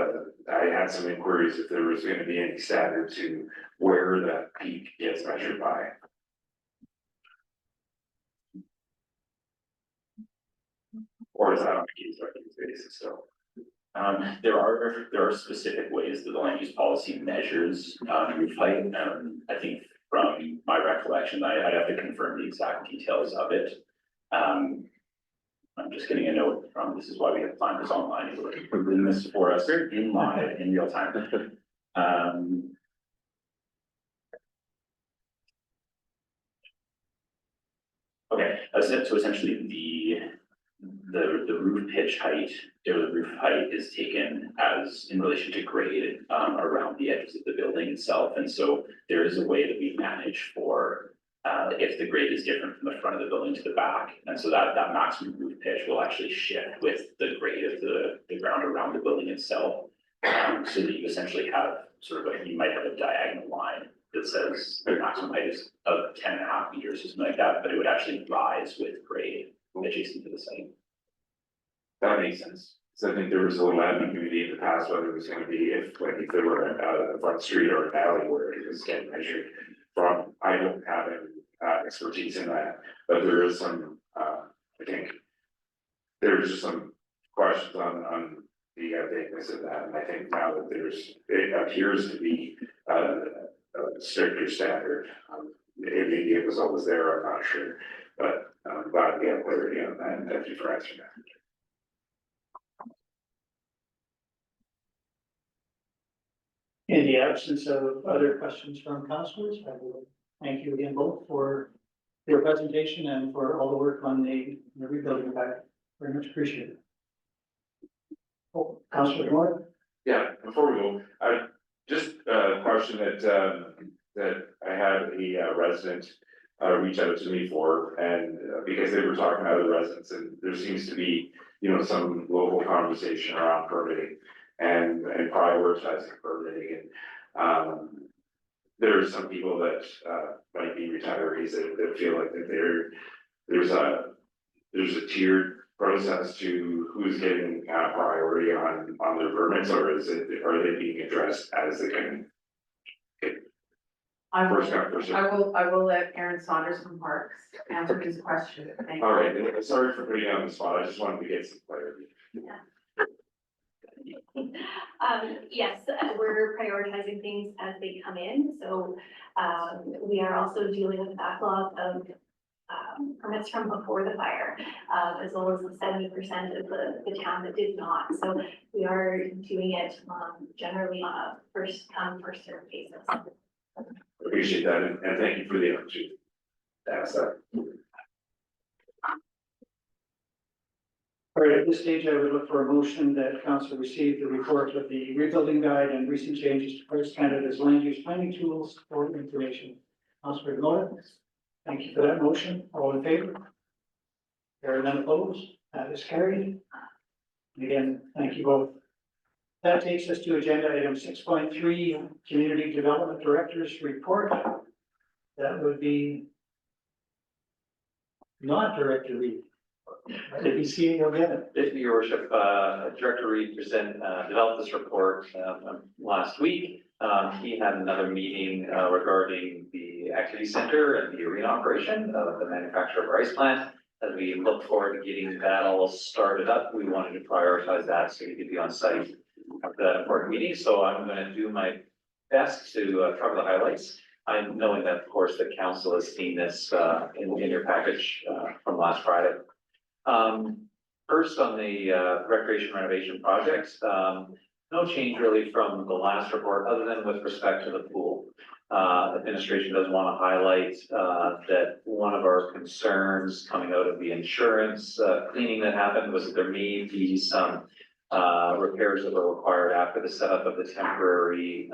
I had some inquiries if there was going to be any standard to where that peak gets measured by. Or is that on a case by case basis still? There are specific ways that the land use policy measures roof height. I think from my recollection, I'd have to confirm the exact details of it. I'm just getting a note from, this is why we have planned this online, we're doing this for us in live, in real time. Okay, so essentially the roof pitch height, or the roof height is taken as in relation to grade around the edges of the building itself. And so there is a way that we manage for if the grade is different from the front of the building to the back. And so that maximum roof pitch will actually shift with the grade of the ground around the building itself. So that you essentially have sort of, you might have a diagonal line that says their maximum height is of 10.5 meters or something like that, but it would actually rise with grade adjacent to the site. That makes sense. So I think there was a little ambiguity in the past whether it was gonna be if there were a front street or an alley where it was getting measured from. I don't have any expertise in that, but there is some, I think. There's just some questions on the vagueness of that, and I think now that it appears to be a stricter standard. Maybe it was always there, I'm not sure, but I'm glad we have clarity on that, and thank you for answering that. In the absence of other questions from councilors, I will thank you again both for your presentation and for all the work on the rebuilding back. Very much appreciated. Oh, Councilor Moore? Yeah, before we go, I just a question that I had a resident reach out to me for, and because they were talking to other residents, and there seems to be, some local conversation around permitting and prioritizing permitting, and there's some people that might be retirees that feel like that there's a tiered process to who's getting priority on their permits, or are they being addressed as they can? I First come, first served. I will let Aaron Saunders from Parks answer his question. Thank you. All right, and sorry for putting you on the spot, I just wanted to get some clarity. Yes, we're prioritizing things as they come in, so, we are also dealing with a backlog of permits from before the fire, as well as the 70% of the town that did not. So we are doing it generally on a first come, first served basis. Appreciate that, and thank you for the opportunity to ask that. All right, at this stage, I would look for a motion that council receive the report of the rebuilding guide and recent changes to First Canada's land use planning tools for information. Councilor Moore, thank you for that motion. All in favor? There are none opposed. That is carried. And again, thank you both. That takes us to agenda item 6.3, Community Development Director's Report. That would be not Director Reed. Did you see again? Your worship, Director Reed developed this report last week. He had another meeting regarding the activity center and the arena operation of the manufacturer of rice plant. As we look forward to getting that all started up, we wanted to prioritize that so we could be on site after that important meeting. So I'm going to do my best to cover the highlights. I'm knowing that, of course, the council has seen this in your package from last Friday. First on the recreation renovation project, no change really from the last report, other than with respect to the pool. Administration does want to highlight that one of our concerns coming out of the insurance cleaning that happened was that there may be some repairs that were required after the setup of the temporary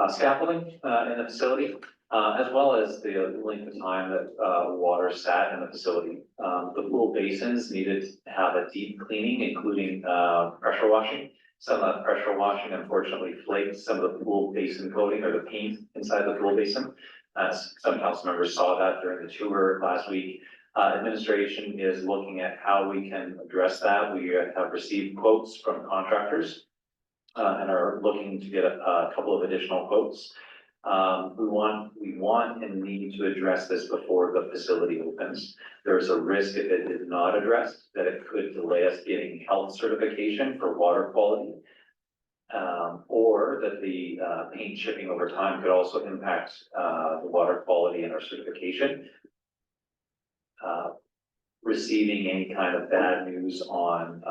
scaffolding in the facility. As well as the length of time that water sat in the facility. The pool basins needed to have a deep cleaning, including pressure washing. Some of that pressure washing unfortunately flaked some of the pool basin coating or the paint inside the pool basin. Some council members saw that during the tour last week. Administration is looking at how we can address that. We have received quotes from contractors and are looking to get a couple of additional quotes. We want and need to address this before the facility opens. There's a risk if it is not addressed that it could delay us getting health certification for water quality. Or that the paint chipping over time could also impact the water quality and our certification. Receiving any kind of bad news on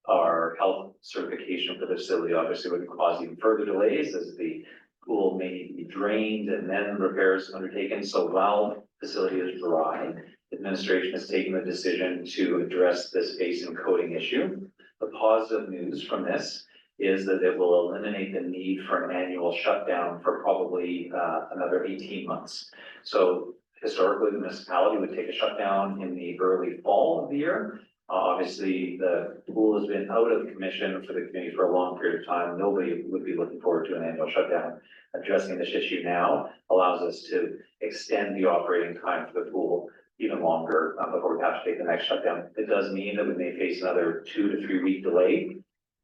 our health certification for the facility obviously would cause even further delays as the pool may need to be drained and then repairs undertaken. So while the facility is dry, administration has taken the decision to address this basin coating issue. The positive news from this is that it will eliminate the need for an annual shutdown for probably another 18 months. So historically, the municipality would take a shutdown in the early fall of the year. Obviously, the pool has been out of commission for the community for a long period of time. Nobody would be looking forward to an annual shutdown. Addressing this issue now allows us to extend the operating time for the pool even longer before we have to take the next shutdown. It does mean that we may face another 2 to 3 week delay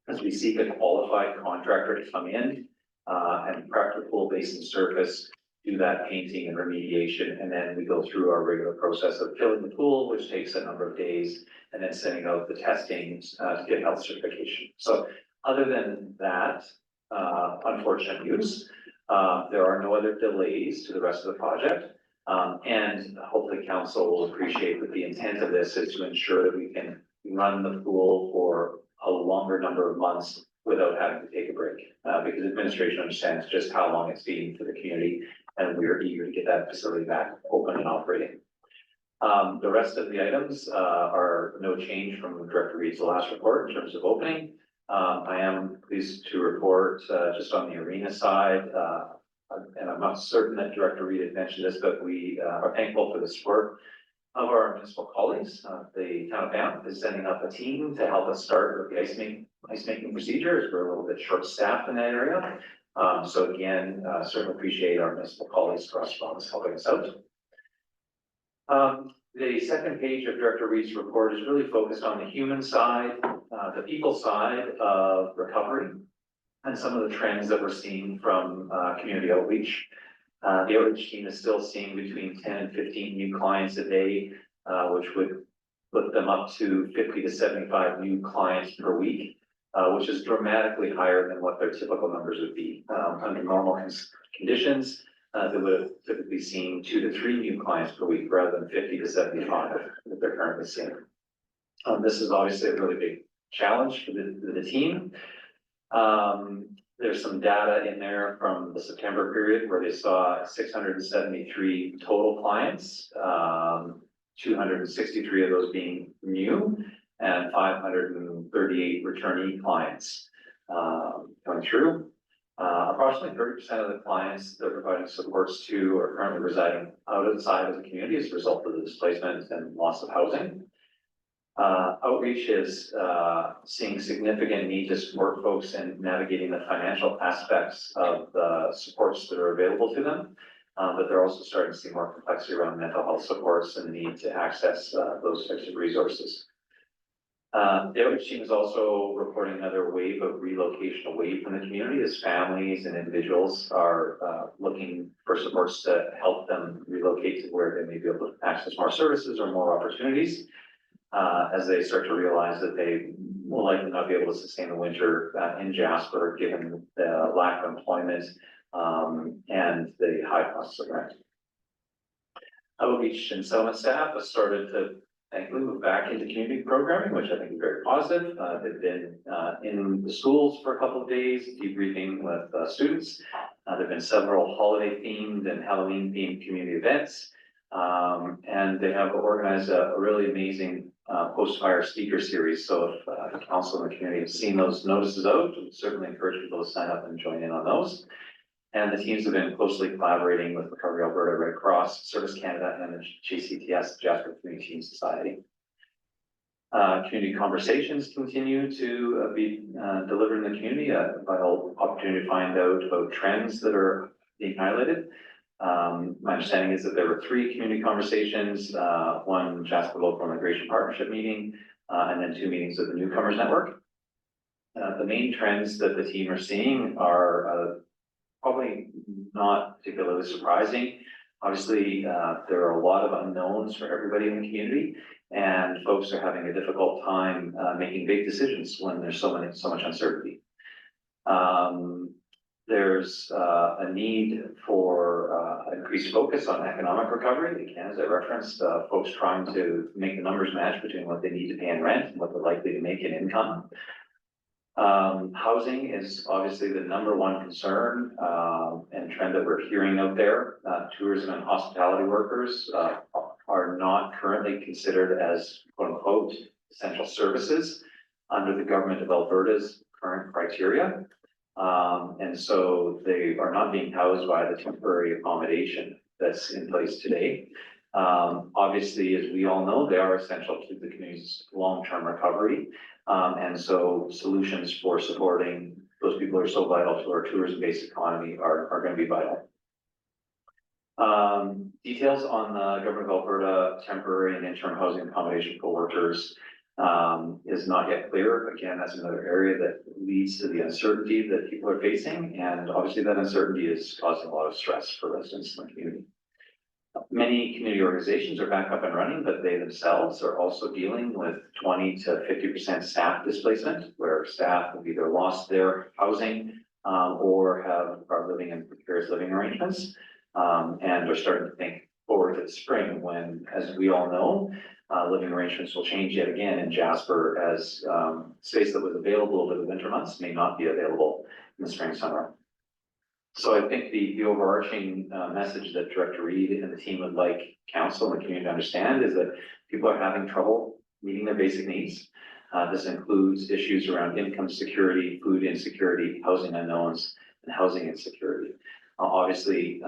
as we seek a qualified contractor to come in and prep the pool basin surface, do that painting and remediation, and then we go through our regular process of filling the pool, which takes a number of days, and then sending out the testing to get health certification. So other than that, unfortunate news, there are no other delays to the rest of the project. And hopefully council will appreciate that the intent of this is to ensure that we can run the pool for a longer number of months without having to take a break. Because administration understands just how long it's been for the community, and we are eager to get that facility back open and operating. The rest of the items are no change from Director Reed's last report in terms of opening. I am pleased to report just on the arena side, and I'm not certain that Director Reed had mentioned this, but we are thankful for the support of our municipal colleagues. The town of Banff is sending up a team to help us start with the ice making procedures. We're a little bit short-staffed in that area. So again, certainly appreciate our municipal colleagues across the province helping us out. The second page of Director Reed's report is really focused on the human side, the people side of recovery, and some of the trends that we're seeing from community outreach. The outreach team is still seeing between 10 and 15 new clients a day, which would put them up to 50 to 75 new clients per week, which is dramatically higher than what their typical numbers would be. Under normal conditions, they would have typically seen 2 to 3 new clients per week rather than 50 to 75 that they're currently seeing. This is obviously a really big challenge for the team. There's some data in there from the September period where they saw 673 total clients, 263 of those being new, and 538 returnee clients coming through. Approximately 30% of the clients they're providing supports to are currently residing outside of the community as a result of the displacement and loss of housing. Outreach is seeing significant need to support folks in navigating the financial aspects of the supports that are available to them, but they're also starting to see more complexity around mental health supports and the need to access those types of resources. The outreach team is also reporting another wave of relocation away from the community as families and individuals are looking for supports to help them relocate to where they may be able to access more services or more opportunities. As they start to realize that they will likely not be able to sustain the winter in Jasper, given the lack of employment and the high costs of rent. Outreach and settlement staff has started to thankfully move back into community programming, which I think is very positive. They've been in the schools for a couple of days, debriefing with students. There've been several holiday themed and Halloween themed community events. And they have organized a really amazing post-fire speaker series. So if the council and the community have seen those notices out, we certainly encourage people to sign up and join in on those. And the teams have been closely collaborating with Recovery Alberta, Red Cross, Service Canada, and the JCTS, Jasper Community Team Society. Community conversations continue to be delivered in the community, a vital opportunity to find out about trends that are being highlighted. My understanding is that there were 3 community conversations, one Jasper Local Immigration Partnership meeting, and then 2 meetings of the Newcomers Network. The main trends that the team are seeing are probably not particularly surprising. Obviously, there are a lot of unknowns for everybody in the community, and folks are having a difficult time making big decisions when there's so much uncertainty. There's a need for increased focus on economic recovery. Again, as I referenced, folks trying to make the numbers match between what they need to pay in rent and what they're likely to make in income. Housing is obviously the #1 concern and trend that we're hearing out there. Tourism and hospitality workers are not currently considered as quote unquote essential services under the government of Alberta's current criteria. And so they are not being housed by the temporary accommodation that's in place today. Obviously, as we all know, they are essential to the community's long-term recovery. And so solutions for supporting those people who are so vital to our tourism-based economy are gonna be vital. Details on the Government of Alberta temporary and interim housing accommodation for workers is not yet clear. Again, that's another area that leads to the uncertainty that people are facing, and obviously that uncertainty is causing a lot of stress for residents in the community. Many community organizations are back up and running, but they themselves are also dealing with 20 to 50% staff displacement, where staff have either lost their housing or are living in precarious living arrangements, and are starting to think forward to the spring when, as we all know, living arrangements will change yet again in Jasper as space that was available over the winter months may not be available in the spring, summer. So I think the overarching message that Director Reid and the team would like council and the community to understand is that people are having trouble meeting their basic needs. This includes issues around income security, food insecurity, housing unknowns, and housing insecurity. Obviously,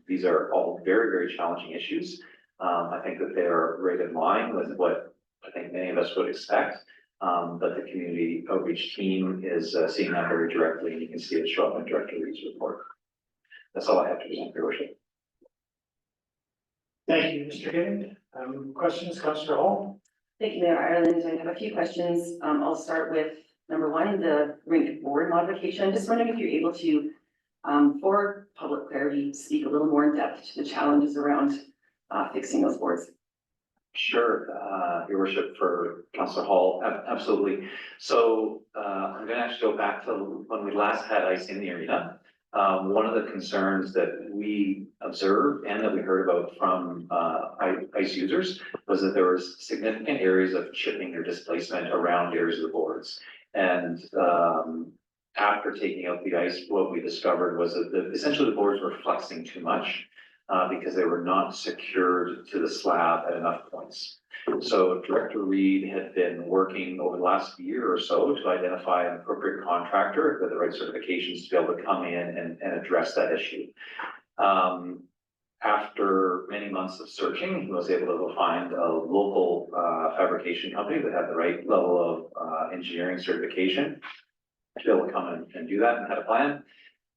these are all very, very challenging issues. I think that they are right in line with what I think many of us would expect. But the community outreach team is seeing that very directly, and you can see it show up in Director Reid's report. That's all I have to present, Your Worship. Thank you, Mr. Gibbon. Questions, Councillor Hall? Thank you, Mayor Ireland. I have a few questions. I'll start with number one, the rink board modification. I'm just wondering if you're able to, for public clarity, speak a little more in depth to the challenges around fixing those boards. Sure, Your Worship, for Councillor Hall, absolutely. So I'm gonna actually go back to when we last had ice in the arena. One of the concerns that we observed and that we heard about from ice users was that there was significant areas of chipping or displacement around areas of the boards. And after taking out the ice, what we discovered was that essentially the boards were flexing too much because they were not secured to the slab at enough points. So Director Reid had been working over the last year or so to identify an appropriate contractor with the right certifications to be able to come in and address that issue. After many months of searching, he was able to find a local fabrication company that had the right level of engineering certification to be able to come and do that and had a plan.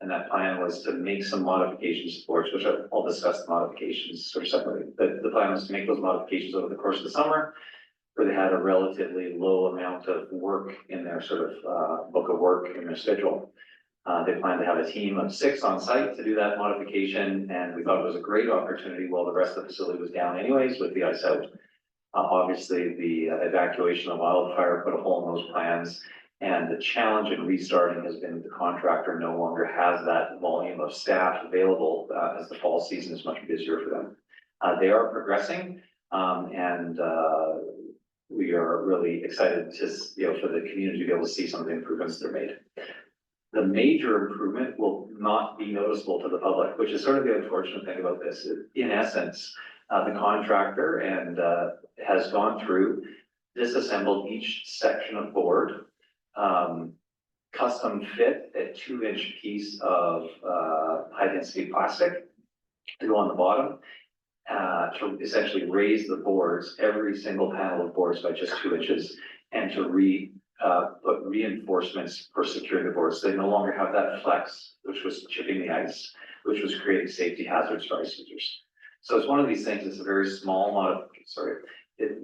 And that plan was to make some modifications to boards, which I'll discuss the modifications sort of separately. But the plan was to make those modifications over the course of the summer, where they had a relatively low amount of work in their sort of book of work in their schedule. They planned to have a team of 6 on site to do that modification, and we thought it was a great opportunity while the rest of the facility was down anyways with the ice out. Obviously, the evacuation of wildfire put a hole in those plans. And the challenge in restarting has been the contractor no longer has that volume of staff available as the fall season is much busier for them. They are progressing and we are really excited to, for the community to be able to see some of the improvements they're made. The major improvement will not be noticeable to the public, which is sort of the unfortunate thing about this. In essence, the contractor has gone through, disassembled each section of board, custom fit a 2-inch piece of high density plastic to go on the bottom to essentially raise the boards, every single panel of boards by just 2 inches, and to put reinforcements for securing the boards. So they no longer have that flex, which was chipping the ice, which was creating safety hazards for ice users. So it's one of these things. It's a very small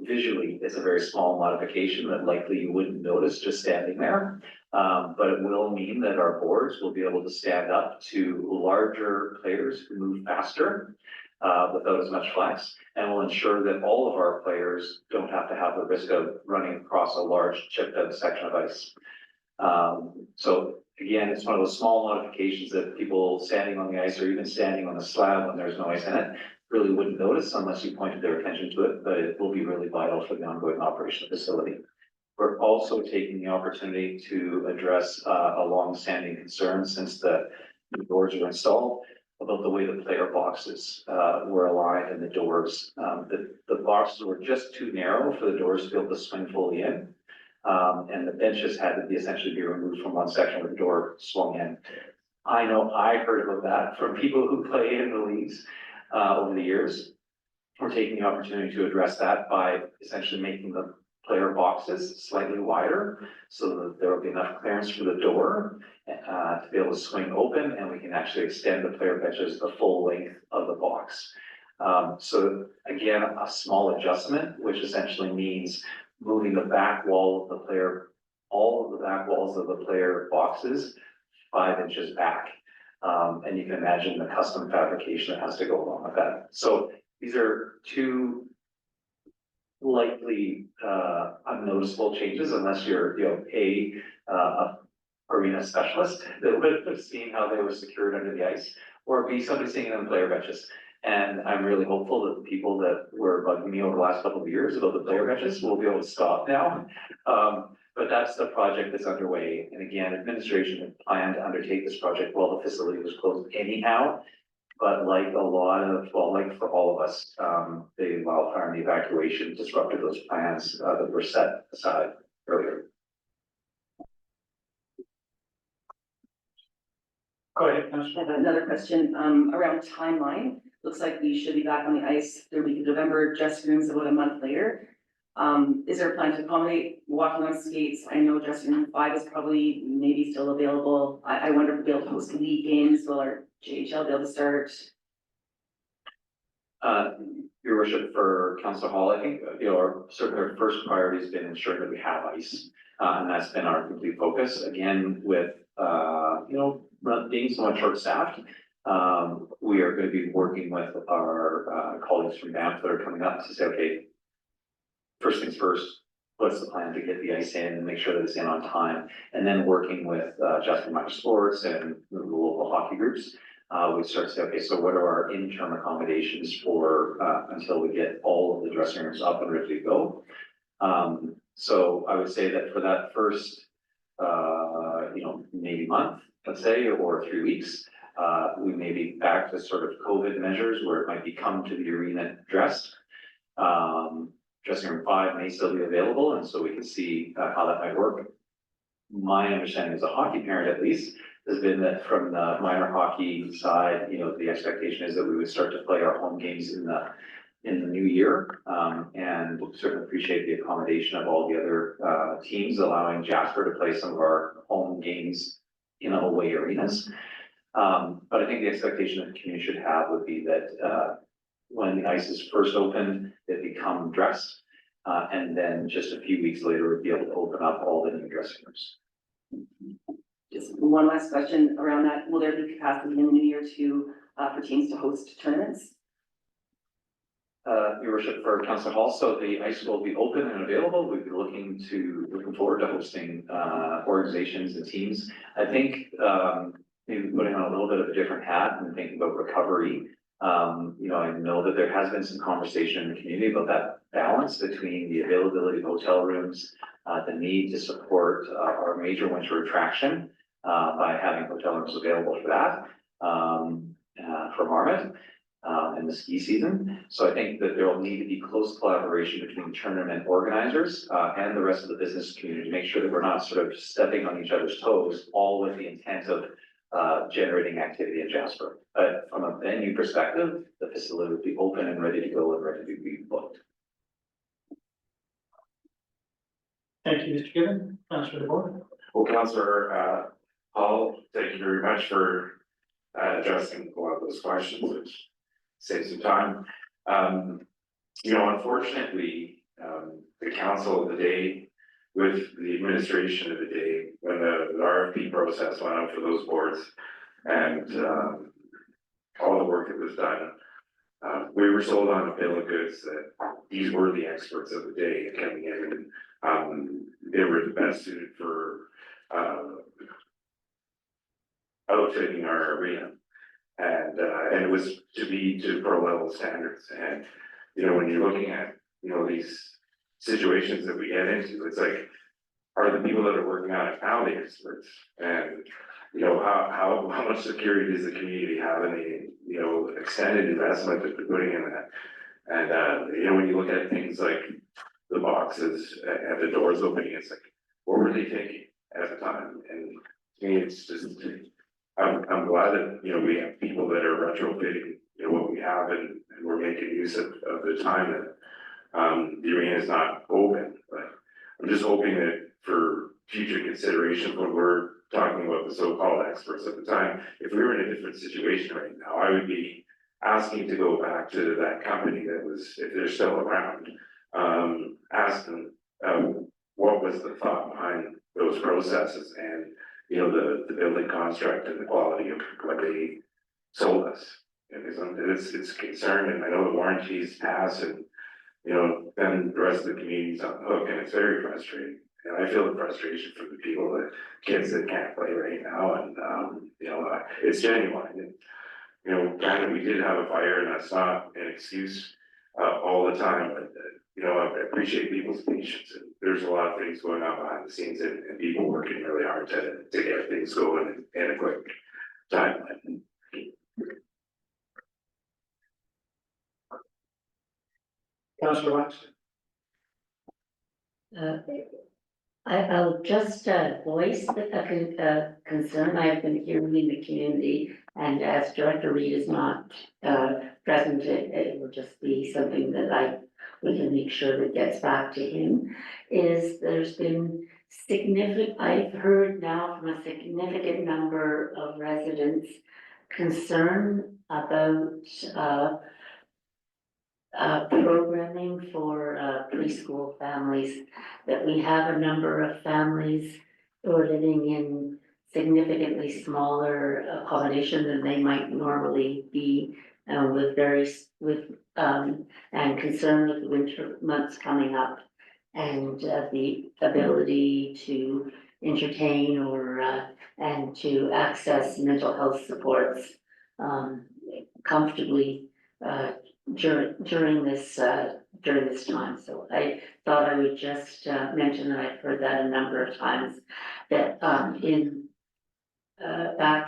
visually, it's a very small modification that likely you wouldn't notice just standing there. But it will mean that our boards will be able to stand up to larger players who move faster without as much flex, and will ensure that all of our players don't have to have the risk of running across a large chipped out section of ice. So again, it's one of those small modifications that people standing on the ice or even standing on the slab when there's no ice in it really wouldn't notice unless you pointed their attention to it, but it will be really vital for the ongoing operation of the facility. We're also taking the opportunity to address a long-standing concern since the boards were installed about the way the player boxes were aligned in the doors. The boxes were just too narrow for the doors to be able to swing fully in. And the benches had to essentially be removed from one section where the door swung in. I know I heard about that from people who play in the leagues over the years. we're taking the opportunity to address that by essentially making the player boxes slightly wider so that there will be enough clearance for the door to be able to swing open, and we can actually extend the player benches the full length of the box. So again, a small adjustment, which essentially means moving the back wall of the player, all of the back walls of the player boxes 5 inches back. And you can imagine the custom fabrication that has to go along with that. So these are two likely unnoticeable changes unless you're, a arena specialist that would have seen how they were secured under the ice, or B, somebody seeing them player benches. And I'm really hopeful that the people that were bugging me over the last couple of years about the player benches will be able to stop now. But that's the project that's underway. And again, administration had planned to undertake this project while the facility was closed anyhow. But like a lot of, well, like for all of us, the wildfire and the evacuation disrupted those plans that were set aside earlier. Go ahead, I Councillor. have another question, around timeline. Looks like we should be back on the ice third week of November, dressing rooms about a month later. Is there a plan to accommodate walking on skates? I know dressing room 5 is probably maybe still available. I wonder if we'll be able to host league games. Will our JHL be able to start? Your worship, for Council Hall, I think, certainly our first priority has been ensuring that we have ice. And that's been our complete focus. Again, with, being somewhat short-staffed, we are going to be working with our colleagues from Banff that are coming up to say, okay, first things first, what's the plan to get the ice in and make sure that it's in on time? And then working with Jasper Minor Sports and the local hockey groups, we start to say, okay, so what are our interim accommodations for until we get all of the dressing rooms up and ready to go? So I would say that for that first, maybe month, let's say, or 3 weeks, we may be back to sort of COVID measures where it might be come to the arena dressed. Dressing room 5 may still be available, and so we can see how that might work. My understanding as a hockey parent, at least, has been that from the minor hockey side, the expectation is that we would start to play our home games in the new year, and certainly appreciate the accommodation of all the other teams, allowing Jasper to play some of our home games in away arenas. But I think the expectation that the community should have would be that when the ice is first opened, they become dressed, and then just a few weeks later, we'd be able to open up all the new dressing rooms. Just one last question around that. Will there be capacity in the new year for teams to host tournaments? Your worship, for Council Hall, so the ice will be open and available. We'd be looking forward to hosting organizations and teams. I think maybe putting on a little bit of a different hat and thinking about recovery. I know that there has been some conversation in the community about that balance between the availability of hotel rooms, the need to support our major winter attraction by having hotel rooms available for that, for Marmot in the ski season. So I think that there will need to be close collaboration between tournament organizers and the rest of the business community to make sure that we're not sort of stepping on each other's toes, all with the intent of generating activity in Jasper. But from a venue perspective, the facility would be open and ready to go and ready to be booked. Thank you, Mr. Gibbon. Councillor DeBoer. Well, Councillor Hall, thank you very much for addressing a lot of those questions, which saves some time. Unfortunately, the council of the day with the administration of the day, when the RFP process went out for those boards and all the work that was done, we were sold on a bill of goods that these were the experts of the day coming in, and they were the best suited for outfitting our arena. And it was to be to pro level standards. And, when you're looking at, these situations that we get into, it's like, are the people that are working on it now the experts? And, how much security does the community have in the, extended investment that they're putting in that? And, when you look at things like the boxes at the doors opening, it's like, what were they thinking at the time? And to me, it's just, I'm glad that, we have people that are retrofitting, what we have and we're making use of the time that the arena is not open, but I'm just hoping that for future consideration when we're talking about the so-called experts at the time, if we were in a different situation right now, I would be asking to go back to that company that was, if they're still around, ask them, what was the thought behind those processes and, you know, the building construct and the quality of what they sold us. And it's concerned, and I know the warranties pass and, you know, then the rest of the community's on the hook, and it's very frustrating. And I feel the frustration from the people, the kids that can't play right now, and, you know, it's genuine. And, you know, granted, we did have a fire, and that's not an excuse, all the time, but, you know, I appreciate people's patience, and there's a lot of things going on behind the scenes, and people working really hard to get things going in a quick timeline. Councillor Wexler. I'll just voice a concern I have been hearing in the community, and as Director Reed is not present, it will just be something that we can make sure that gets back to him, is there's been I've heard now from a significant number of residents concern about programming for preschool families, that we have a number of families who are living in significantly smaller accommodation than they might normally be, and concern with the winter months coming up, and the ability to entertain or and to access mental health supports comfortably during this time. So I thought I would just mention that I've heard that a number of times, that back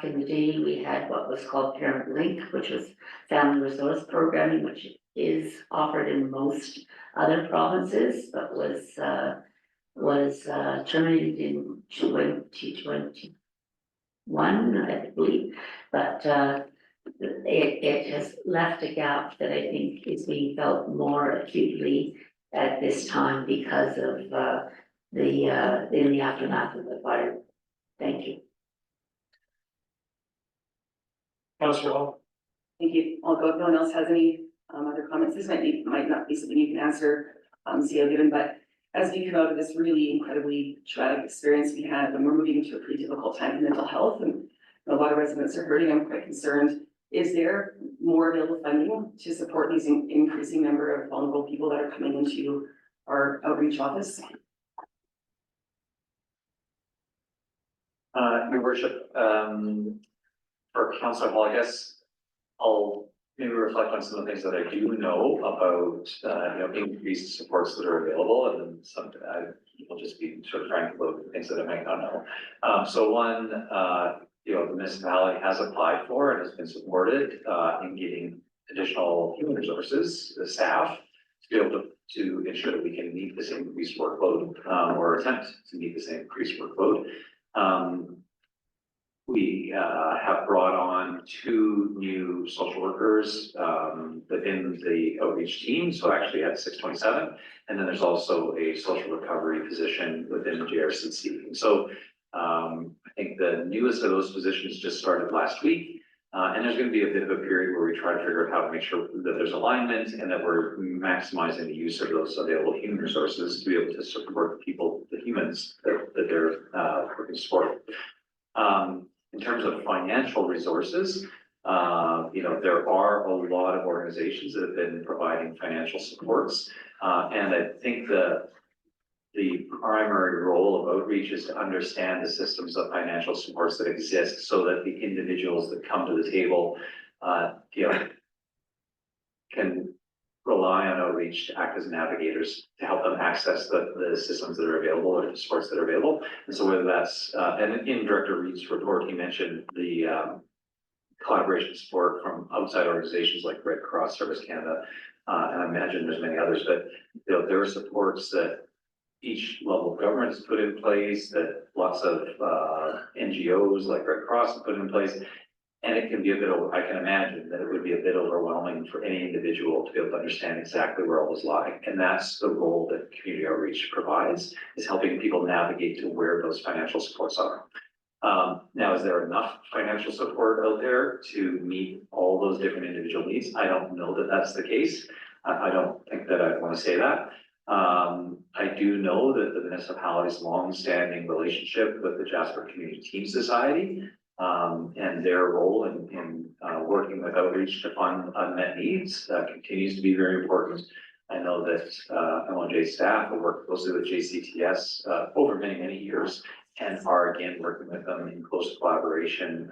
in the day, we had what was called Parent Link, which was family resource programming, which is offered in most other provinces, but was terminated in 2021, I believe, but it has left a gap that I think is being felt more acutely at this time because of in the aftermath of the fire. Thank you. Councillor Hall. Thank you. I'll go if no one else has any other comments. This might not be something you can answer, CEO given, but as we come out of this really incredibly traumatic experience we had, and we're moving into a pretty difficult time for mental health, and a lot of residents are hurting, I'm quite concerned. Is there more available funding to support these increasing number of vulnerable people that are coming into our outreach office? Your worship, for Councillor Hall, I guess I'll maybe reflect on some of the things that I do know about, increased supports that are available, and then some, will just be sort of frank about the things that I might not know. So one, the municipality has applied for and has been supported, in getting additional human resources, the staff, to be able to ensure that we can meet this increased workload, or attempt to meet this increased workload. We have brought on 2 new social workers within the outreach team, so actually at 627, and then there's also a social recovery position within the JRCC. And so I think the newest of those positions just started last week, and there's going to be a bit of a period where we try to figure out how to make sure that there's alignment and that we're maximizing the use of those available human resources to be able to support the people, the humans that they're working to support. In terms of financial resources, there are a lot of organizations that have been providing financial supports. And I think the primary role of outreach is to understand the systems of financial supports that exist so that the individuals that come to the table, can rely on outreach to act as navigators to help them access the systems that are available or the supports that are available. And so whether that's, and in Director Reed's report, he mentioned the collaboration support from outside organizations like Red Cross, Service Canada, and I imagine there's many others, but there are supports that each level of government has put in place, that lots of NGOs like Red Cross have put in place. And it can be a bit, I can imagine that it would be a bit overwhelming for any individual to be able to understand exactly where all is lying. And that's the role that community outreach provides, is helping people navigate to where those financial supports are. Now, is there enough financial support out there to meet all those different individual needs? I don't know that that's the case. I don't think that I want to say that. I do know that the municipality's longstanding relationship with the Jasper Community Team Society and their role in working with outreach to fund unmet needs continues to be very important. I know that MLJ staff have worked closely with JCTS over many, many years and are again working with them in close collaboration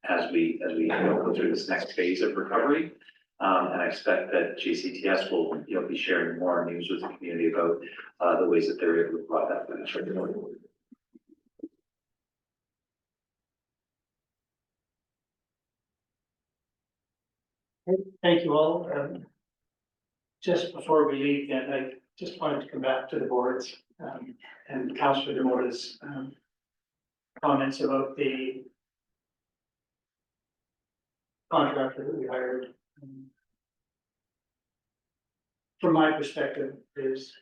as we go through this next phase of recovery. And I expect that JCTS will be sharing more news with the community about the ways that they're able to provide that financial support. Thank you all. Just before we leave, then I just wanted to come back to the boards and Councillor Demota's comments about the contractor that we hired. From my perspective, is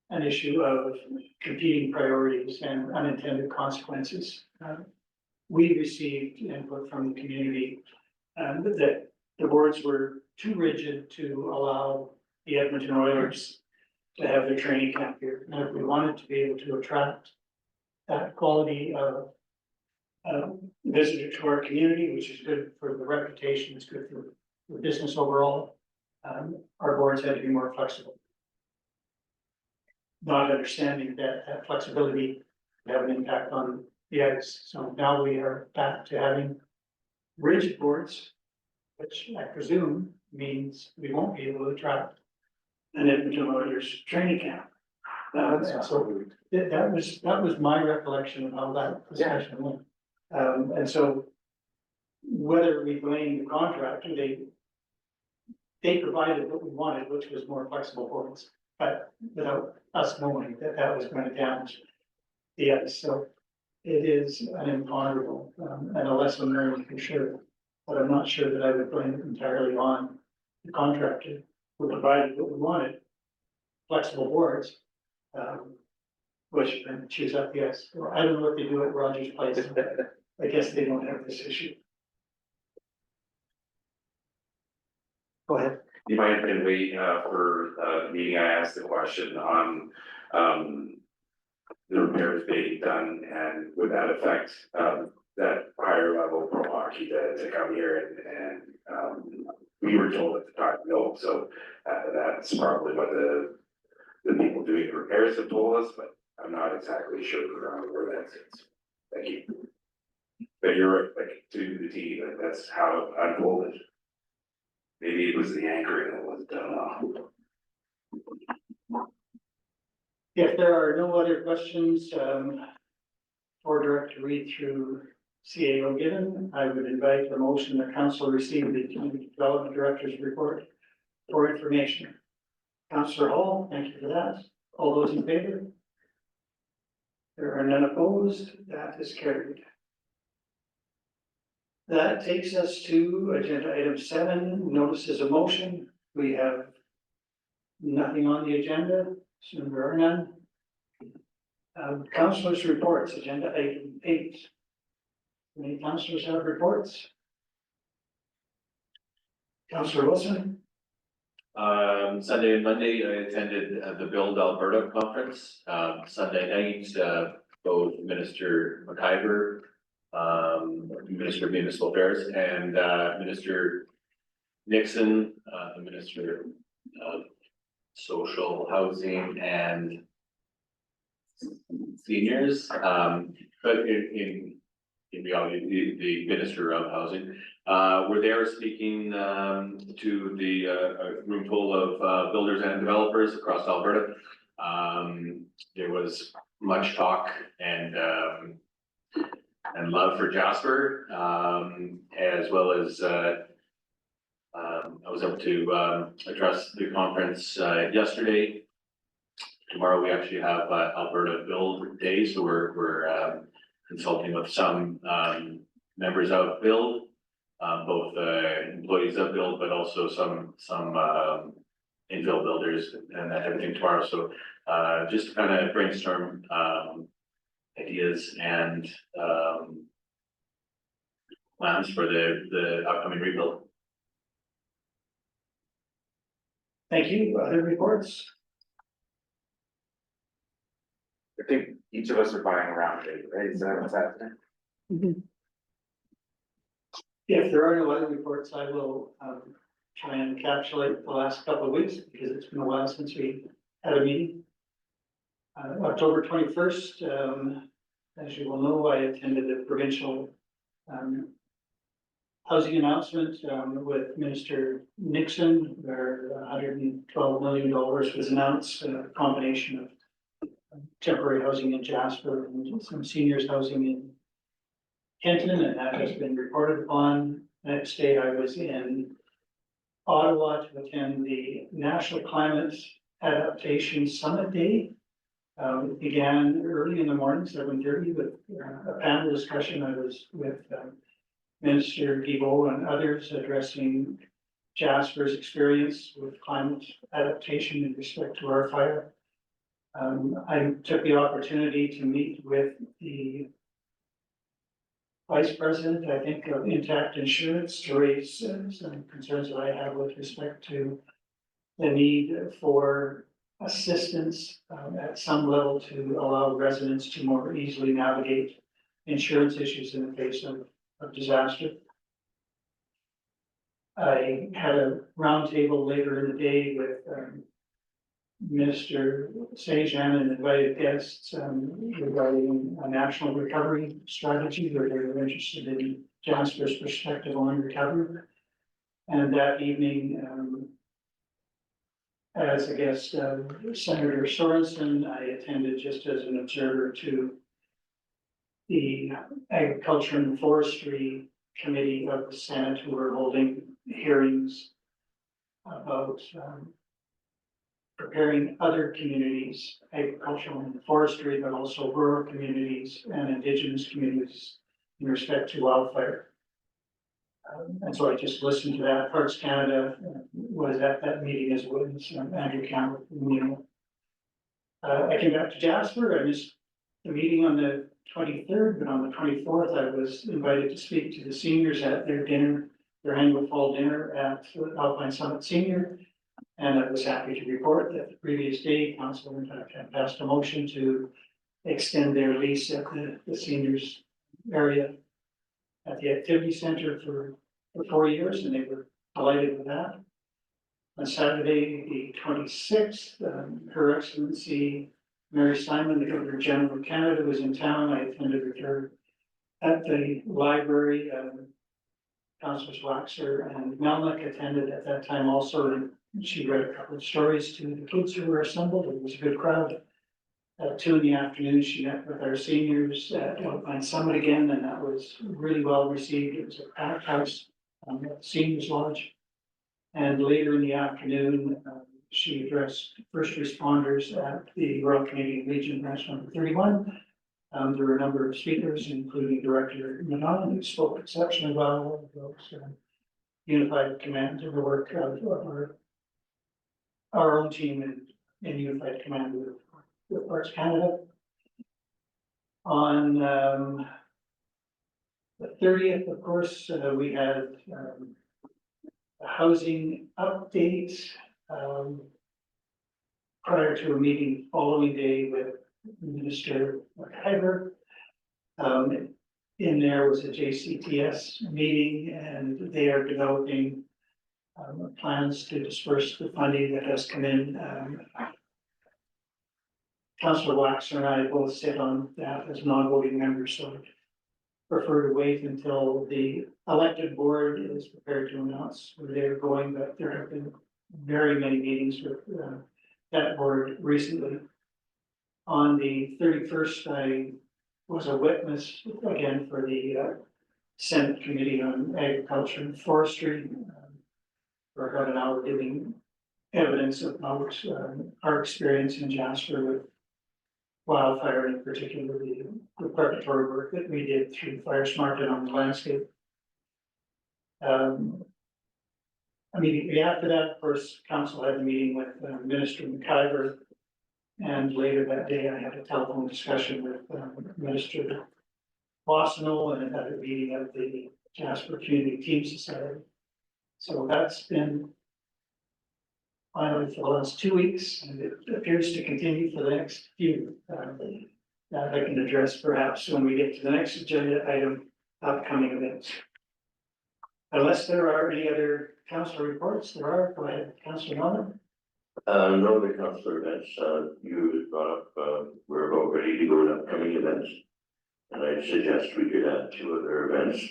an issue of competing priorities and unintended consequences. We received input from the community that the boards were too rigid to allow the Edmonton Oilers to have their training camp here. And if we wanted to be able to attract that quality of visitor to our community, which is good for the reputation, it's good for the business overall, our boards had to be more flexible. Not understanding that that flexibility would have an impact on the ice. So now we are back to having rigid boards, which I presume means we won't be able to attract an Edmonton Oilers training camp. And so that was my recollection of how that discussion went. And so whether we blame the contractor, they provided what we wanted, which was more flexible boards, but without us knowing that that was going to damage the ice. So it is an imponderable and a lesson learned for sure. But I'm not sure that I would blame it entirely on the contractor who provided what we wanted, flexible boards, which then chews up the ice. Well, I don't know what they do at Rogers Place. I guess they don't have this issue. Go ahead. You might have been waiting for the meeting. I asked the question on the repairs being done, and would that affect that higher level pro hockey to come here and we were told at the time no. So that's probably what the people doing the repairs have told us, but I'm not exactly sure where that sits. Thank you. But you're right, like to the T, that's how it unfolded. Maybe it was the anchoring that was done. If there are no other questions for Director Reid through CAO given, I would invite the motion that council receive the Community Development Director's report for information. Councillor Hall, thank you for that. All those in favor? There are none opposed. That is carried. That takes us to agenda item 7, notices of motion. We have nothing on the agenda, so there are none. Councillors' reports, agenda item 8. Any councillors have reports? Councillor Wilson? Sunday and Monday, I attended the Build Alberta conference. Sunday night, both Minister McIver, Minister of Municipal Affairs, and Minister Nixon, the Minister of Social Housing and Seniors, but in reality, the Minister of Housing, were there speaking to the room full of builders and developers across Alberta. There was much talk and love for Jasper, as well as I was able to address the conference yesterday. Tomorrow we actually have Alberta Build Day, so we're consulting with some members of Build, both employees of Build, but also some infill builders and everything tomorrow. So just to kind of brainstorm ideas and plans for the upcoming rebuild. Thank you. Other reports? I think each of us are buying a round table, right? Is that what's happening? If there are no other reports, I will try and encapsulate the last couple of weeks because it's been a while since we had a meeting. October 21st, as you will know, I attended the provincial housing announcement with Minister Nixon, where $112 million was announced, a combination of temporary housing in Jasper and some seniors housing in Kenton, and that has been reported upon. Next day, I was in Ottawa to attend the National Climate Adaptation Summit Day. It began early in the morning, 7:30, with a panel discussion. I was with Minister Guilbeault and others addressing Jasper's experience with climate adaptation in respect to our fire. I took the opportunity to meet with the Vice President, I think, of Intact Insurance to raise some concerns that I have with respect to the need for assistance at some level to allow residents to more easily navigate insurance issues in the face of disaster. I had a roundtable later in the day with Minister Sajan and invited guests regarding a national recovery strategy, where they were interested in Jasper's perspective on recovery. And that evening, as a guest, Senator Sorensen, I attended just as an observer to the Agriculture and Forestry Committee of the Senate, who were holding hearings about preparing other communities, agricultural and forestry, but also rural communities and Indigenous communities in respect to wildfire. And so I just listened to that. Parks Canada was at that meeting as well as Andrew Campbell. I came back to Jasper. I missed the meeting on the 23rd, but on the 24th, I was invited to speak to the seniors at their dinner, their annual fall dinner at Alpine Summit Senior. And I was happy to report that the previous day, council in fact had passed a motion to extend their lease at the seniors area at the activity center for 4 years, and they were delighted with that. On Saturday, the 26th, Her Excellency Mary Simon, the Governor General of Canada, was in town. I attended with her at the library. Councilors Waxer and Melnick attended at that time also, and she read a couple of stories to the kids who were assembled. It was a good crowd. At 2 p.m, she met with our seniors at Alpine Summit again, and that was really well received. It was a packed house at the Seniors Lodge. And later in the afternoon, she addressed first responders at the Royal Canadian Legion branch number 31. There were a number of speakers, including Director Manon, who spoke exceptionally well about Unified Command and the work of our own team in Unified Command with Parks Canada. On the 30th, of course, we had a housing update prior to a meeting the following day with Minister McIver. In there was a JCTS meeting, and they are developing plans to disperse the funding that has come in. Councillor Waxer and I both sit on that as non-voting members, so I prefer to wait until the elected board is prepared to announce where they're going, but there have been very many meetings with that board recently. On the 31st, I was a witness again for the Senate Committee on Agriculture and Forestry. For about an hour giving evidence about our experience in Jasper with wildfire, and particularly the preparatory work that we did through Fire Smart and on the landscape. Immediately after that, of course, council had a meeting with Minister McIver. And later that day, I had a telephone discussion with Minister Wassano and had a meeting of the Jasper Community Team Society. So that's been finally for the last 2 weeks, and it appears to continue for the next few. That I can address perhaps when we get to the next agenda item, upcoming events. Unless there are any other council reports, there are, go ahead, Councilor Miller. No other councillor events, you brought up, we're about ready to go to upcoming events. And I suggest we could add 2 other events.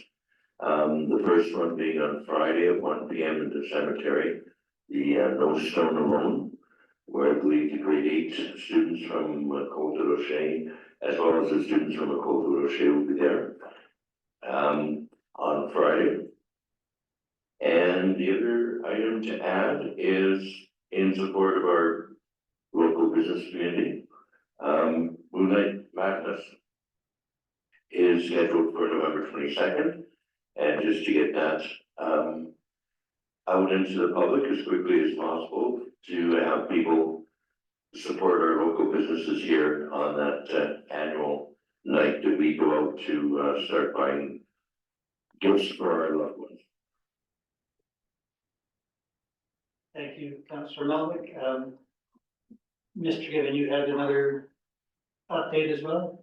The first one being on Friday at 1 p.m. in the cemetery, the No Stone Alone, where I believe the grade 8 students from Cole de Rocher, as well as the students from Cole de Rocher will be there on Friday. And the other item to add is in support of our local business community. Moonlight Madness is scheduled for November 22nd. And just to get that out into the public as quickly as possible to have people support our local businesses here on that annual night that we go out to start buying gifts for our loved ones. Thank you, Councilor Melnick. Mr. Given, you had another update as well?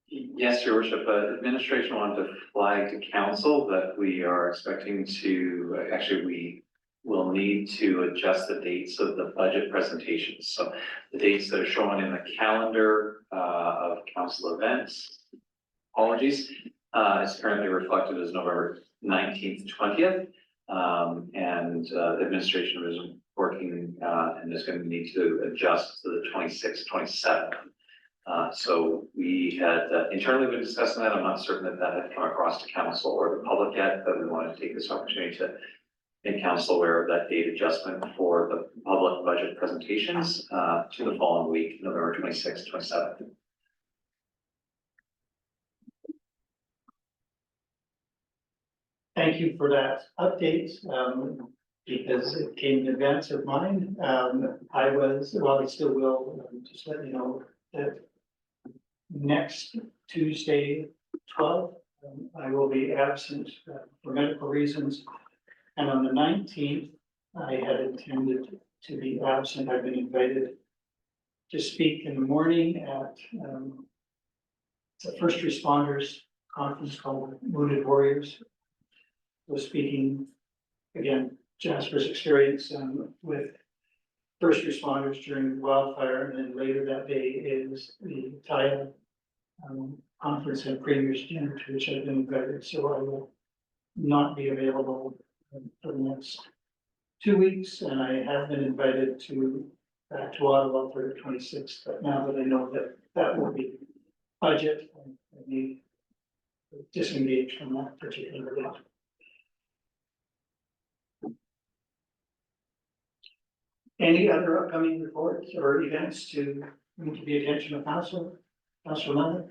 Yes, Your Worship, administration wanted to flag to council that we are expecting to, actually, we will need to adjust the dates of the budget presentations. So the dates that are shown in the calendar of council events, apologies, is currently reflected as November 19th, 20th. And the administration is working and is going to need to adjust to the 26th, 27th. So we had internally been discussing that. I'm not certain that that had come across to council or the public yet, but we wanted to take this opportunity to make council aware of that date adjustment for the public budget presentations to the following week, November 26th, 27th. Thank you for that update, because it came in advance of mine. I was, well, I still will, just let you know that next Tuesday, 12th, I will be absent for medical reasons. And on the 19th, I had intended to be absent. I've been invited to speak in the morning at the first responders conference called Wounded Warriors. Was speaking, again, Jasper's experience with first responders during the wildfire, and then later that day is the TIA conference and premier's dinner to which I've been invited, so I will not be available for the next 2 weeks, and I have been invited to back to Ottawa for the 26th, but now that I know that that will be budget, I need to disengage from that particular event. Any other upcoming reports or events to bring to the attention of council? Councilor Miller?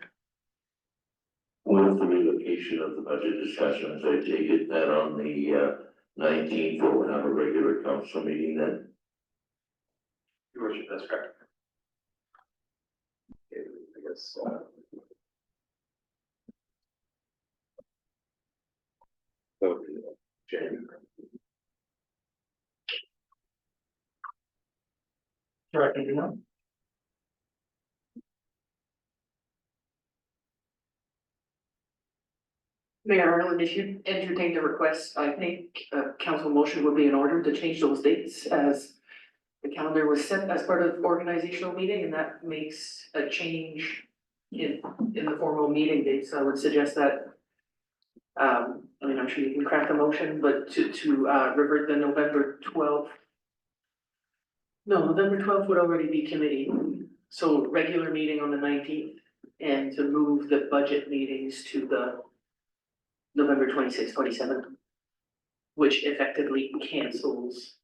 With the relocation of the budget discussions, I take it that on the 19th, we'll have a regular council meeting then. Your Worship, that's correct. Okay, I guess, So, January. Director Dumont? Mayor Ireland, if you entertain the request, I think council motion would be in order to change those dates as the calendar was set as part of the organizational meeting, and that makes a change in the formal meeting dates. So I would suggest that, I mean, I'm sure you can craft a motion, but to revert the November 12th. No, November 12th would already be committee, so regular meeting on the 19th, and to move the budget meetings to the November 26th, 27th, which effectively cancels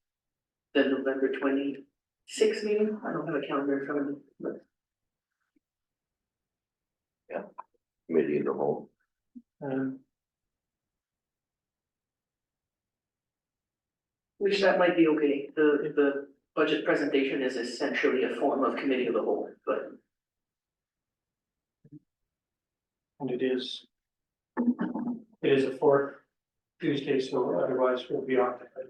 the November 26th meeting. I don't have a calendar in front of me, but committee of the whole. Which that might be okay, the budget presentation is essentially a form of committee of the whole, but. And it is a fourth Tuesday, so otherwise we'll be occupied.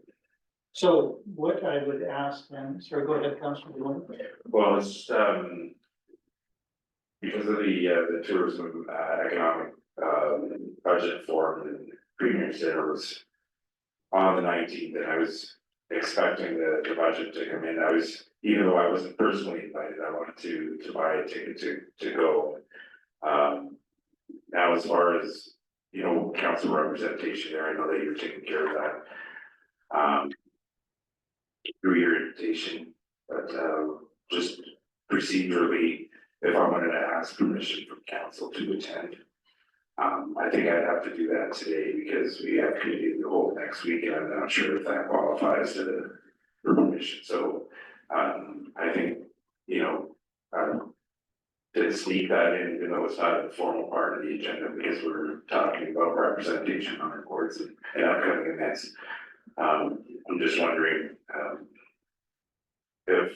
So what I would ask then, sorry, go ahead, Councilor Bloom. Well, it's, because of the tourism, economic, budget forum and premium dinner was on the 19th, and I was expecting the budget to come in. I was, even though I wasn't personally invited, I wanted to buy a ticket to go. Now, as far as, you know, council representation there, I know that you're taking care of that. Through your invitation, but, just procedurally, if I wanted to ask permission from council to attend. I think I'd have to do that today because we have committee of the whole next week, and I'm not sure if that qualifies for permission, so, I think, you know, to sneak that in, even though it's not a formal part of the agenda, because we're talking about representation on our boards and upcoming events. I'm just wondering, if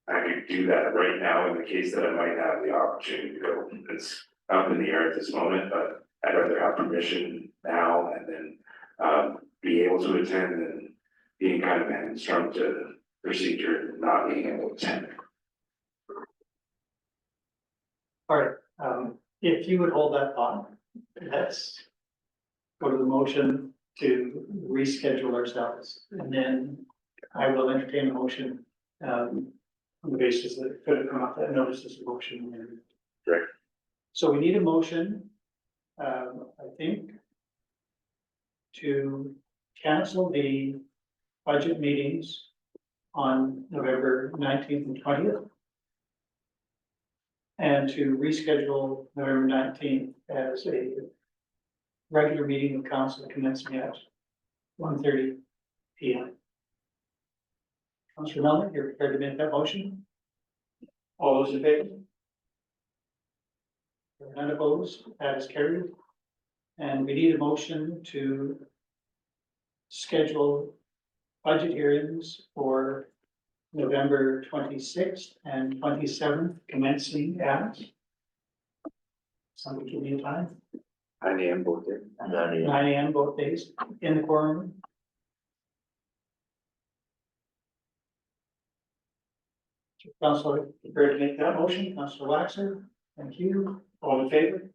I could do that right now in the case that I might have the opportunity to go. It's up in the air at this moment, but I'd rather have permission now and then, be able to attend than being kind of hamstrung to the procedure and not being able to attend. All right, if you would hold that thought, let's go to the motion to reschedule ourselves, and then I will entertain a motion, on the basis that it could have come up, that notice as a motion. Right. So we need a motion, I think, to cancel the budget meetings on November 19th and 20th. And to reschedule November 19th as a regular meeting of council commencing at 1:30 p.m. Councilor Melnick, you're prepared to make that motion? All those in favor? None opposed, that is carried. And we need a motion to schedule budget hearings for November 26th and 27th, commencing at, somebody give me a time, 9 a.m. both days. 9 a.m. both days in the quorum room. Councilor, prepared to make that motion, Councilor Waxer, thank you, all in favor?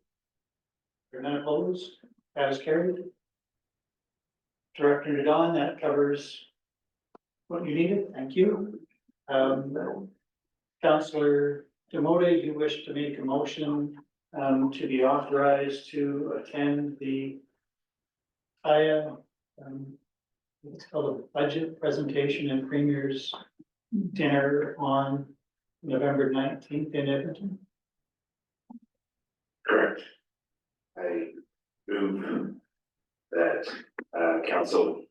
You're none opposed, that is carried. Director Nadon, that covers what you needed, thank you. Councilor Demote, you wish to make a motion to be authorized to attend the it's called a budget presentation and premier's dinner on November 19th in Edmonton. Correct. I move that, council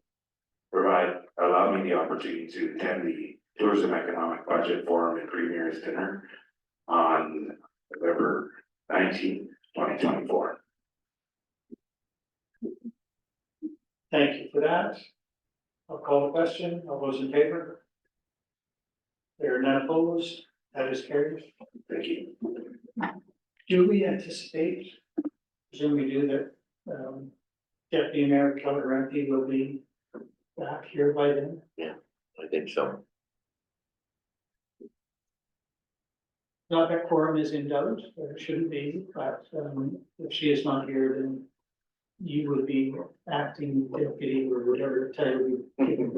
allow me the opportunity to attend the Tourism Economic Budget Forum and Premier's Dinner on November 19th, 2024. Thank you for that. I'll call the question. All those in favor? There are none opposed. That is carried. Thank you. Do we anticipate, presume we do, that Deputy Mayor Keller Rempe will be back here by then? I think so. Not that quorum is in doubt, or it shouldn't be, but if she is not here, then you would be acting deputy or whatever title you give.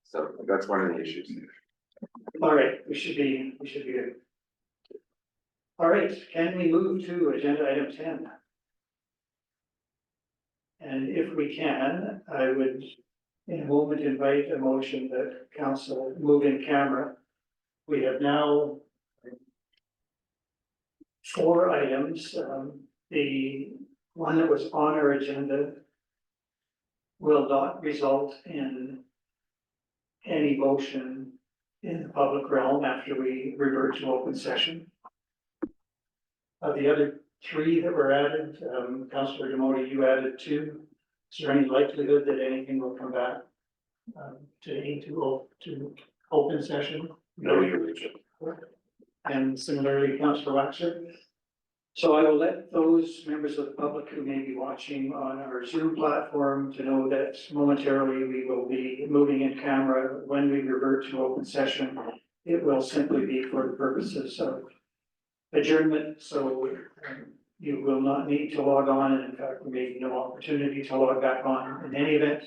So that's one of the issues. All right, we should be good. All right, can we move to agenda item 10? And if we can, I would in a moment invite a motion that council move in camera. We have now 4 items. The one that was on our agenda will not result in any motion in the public realm after we revert to open session. Of the other three that were added, Councillor Demoti, you added two. Is there any likelihood that anything will come back? To open session? No, your worship. And similarly, Councillor Waxer. So I will let those members of the public who may be watching on our Zoom platform to know that momentarily we will be moving in camera. When we revert to open session, it will simply be for the purposes of adjournment, so you will not need to log on, and in fact, there may be no opportunity to log back on in any event.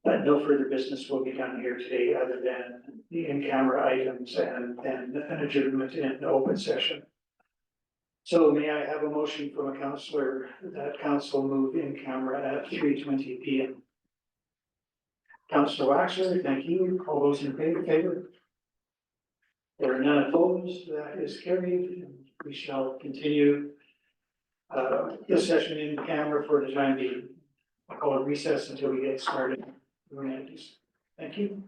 But no further business will be done here today other than the in-camera items and then an adjournment in open session. So may I have a motion from a councillor that council move in camera at 3:20 p.m. Councillor Waxer, thank you. All those in favor? There are none opposed, that is carried. We shall continue this session in camera for the time being. I'll call a recess until we get started. Thank you.